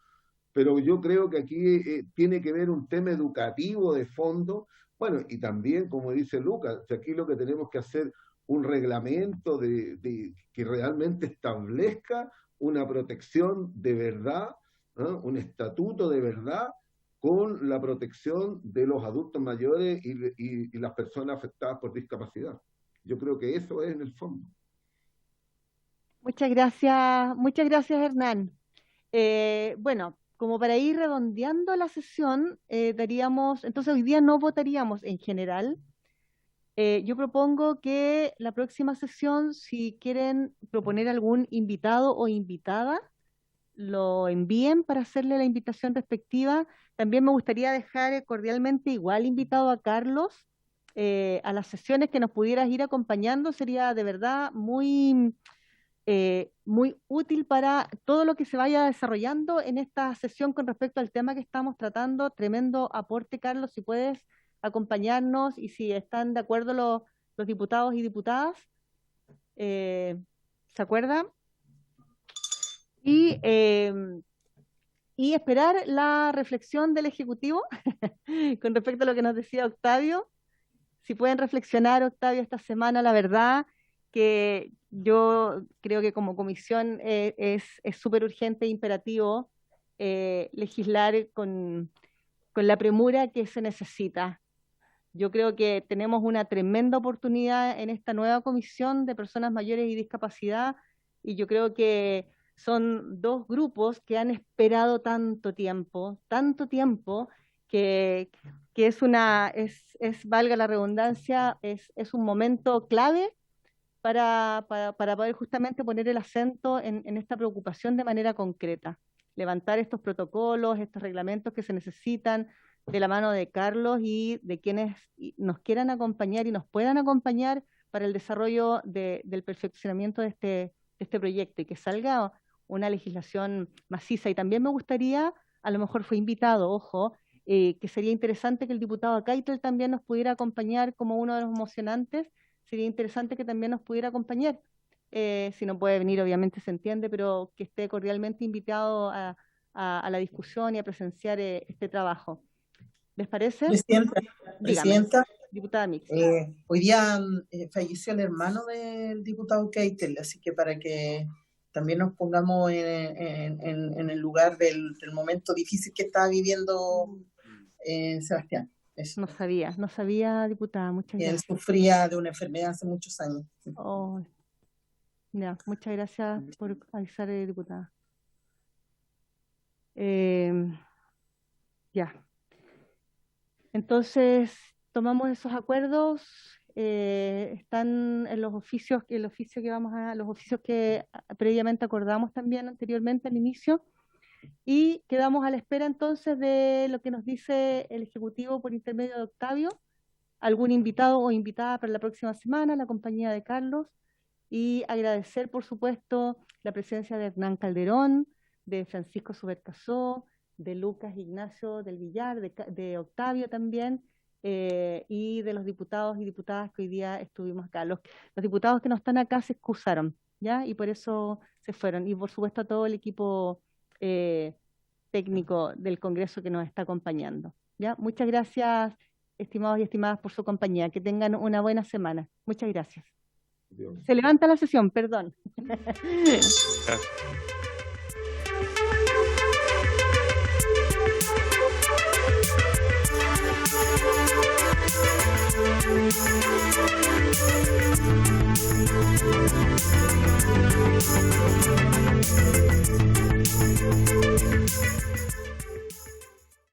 Pero yo creo que aquí tiene que ver un tema educativo de fondo. Bueno, y también, como dice Lucas, aquí lo que tenemos que hacer un reglamento que realmente establezca una protección de verdad, ¿no? Un estatuto de verdad con la protección de los adultos mayores y las personas afectadas por discapacidad. Yo creo que eso es en el fondo. Muchas gracias Hernán. Bueno, como para ir redondeando la sesión, entonces hoy día no votaríamos en general. Yo propongo que la próxima sesión, si quieren proponer algún invitado o invitada, lo envíen para hacerle la invitación respectiva. También me gustaría dejar cordialmente igual invitado a Carlos a las sesiones, que nos pudieras ir acompañando. Sería de verdad muy útil para todo lo que se vaya desarrollando en esta sesión con respecto al tema que estamos tratando. Tremendo aporte, Carlos, si puedes acompañarnos, y si están de acuerdo los diputados y diputadas, ¿se acuerdan? Y esperar la reflexión del Ejecutivo con respecto a lo que nos decía Octavio. Si pueden reflexionar, Octavio, esta semana, la verdad que yo creo que como comisión es súper urgente e imperativo legislar con la premura que se necesita. Yo creo que tenemos una tremenda oportunidad en esta nueva comisión de personas mayores y discapacidad, y yo creo que son dos grupos que han esperado tanto tiempo, que valga la redundancia, es un momento clave para poder justamente poner el acento en esta preocupación de manera concreta, levantar estos protocolos, estos reglamentos que se necesitan, de la mano de Carlos y de quienes nos quieran acompañar y nos puedan acompañar para el desarrollo del perfeccionamiento de este proyecto, y que salga una legislación maciza. Y también me gustaría, a lo mejor fue invitado, ojo, que sería interesante que el diputado Keitel también nos pudiera acompañar como uno de los mocionantes. Sería interesante que también nos pudiera acompañar. Si no puede venir, obviamente se entiende, pero que esté cordialmente invitado a la discusión y a presenciar este trabajo. ¿Les parece? Presidenta, diputada Mix. Hoy día falleció el hermano del diputado Keitel, así que para que también nos pongamos en el lugar del momento difícil que está viviendo Sebastián. Eso. No sabía, diputada, muchas gracias. Él sufría de una enfermedad hace muchos años. Oh, ya, muchas gracias por avisar, diputada. Ya. Entonces, tomamos esos acuerdos. están en los oficios, los oficios que previamente acordamos también anteriormente al inicio, y quedamos a la espera entonces de lo que nos dice el Ejecutivo por intermedio de Octavio, algún invitado o invitada para la próxima semana, la compañía de Carlos, y agradecer por supuesto la presencia de Hernán Calderón, de Francisco Subercasó, de Lucas Ignacio del Villar, de Octavio también, y de los diputados y diputadas que hoy día estuvimos acá. Los diputados que no están acá se excusaron, ¿ya? Y por eso se fueron. Y por supuesto a todo el equipo técnico del Congreso que nos está acompañando, ¿ya? Muchas gracias, estimados y estimadas, por su compañía. Que tengan una buena semana. Muchas gracias. Dios. Se levanta la sesión, perdón. Gracias.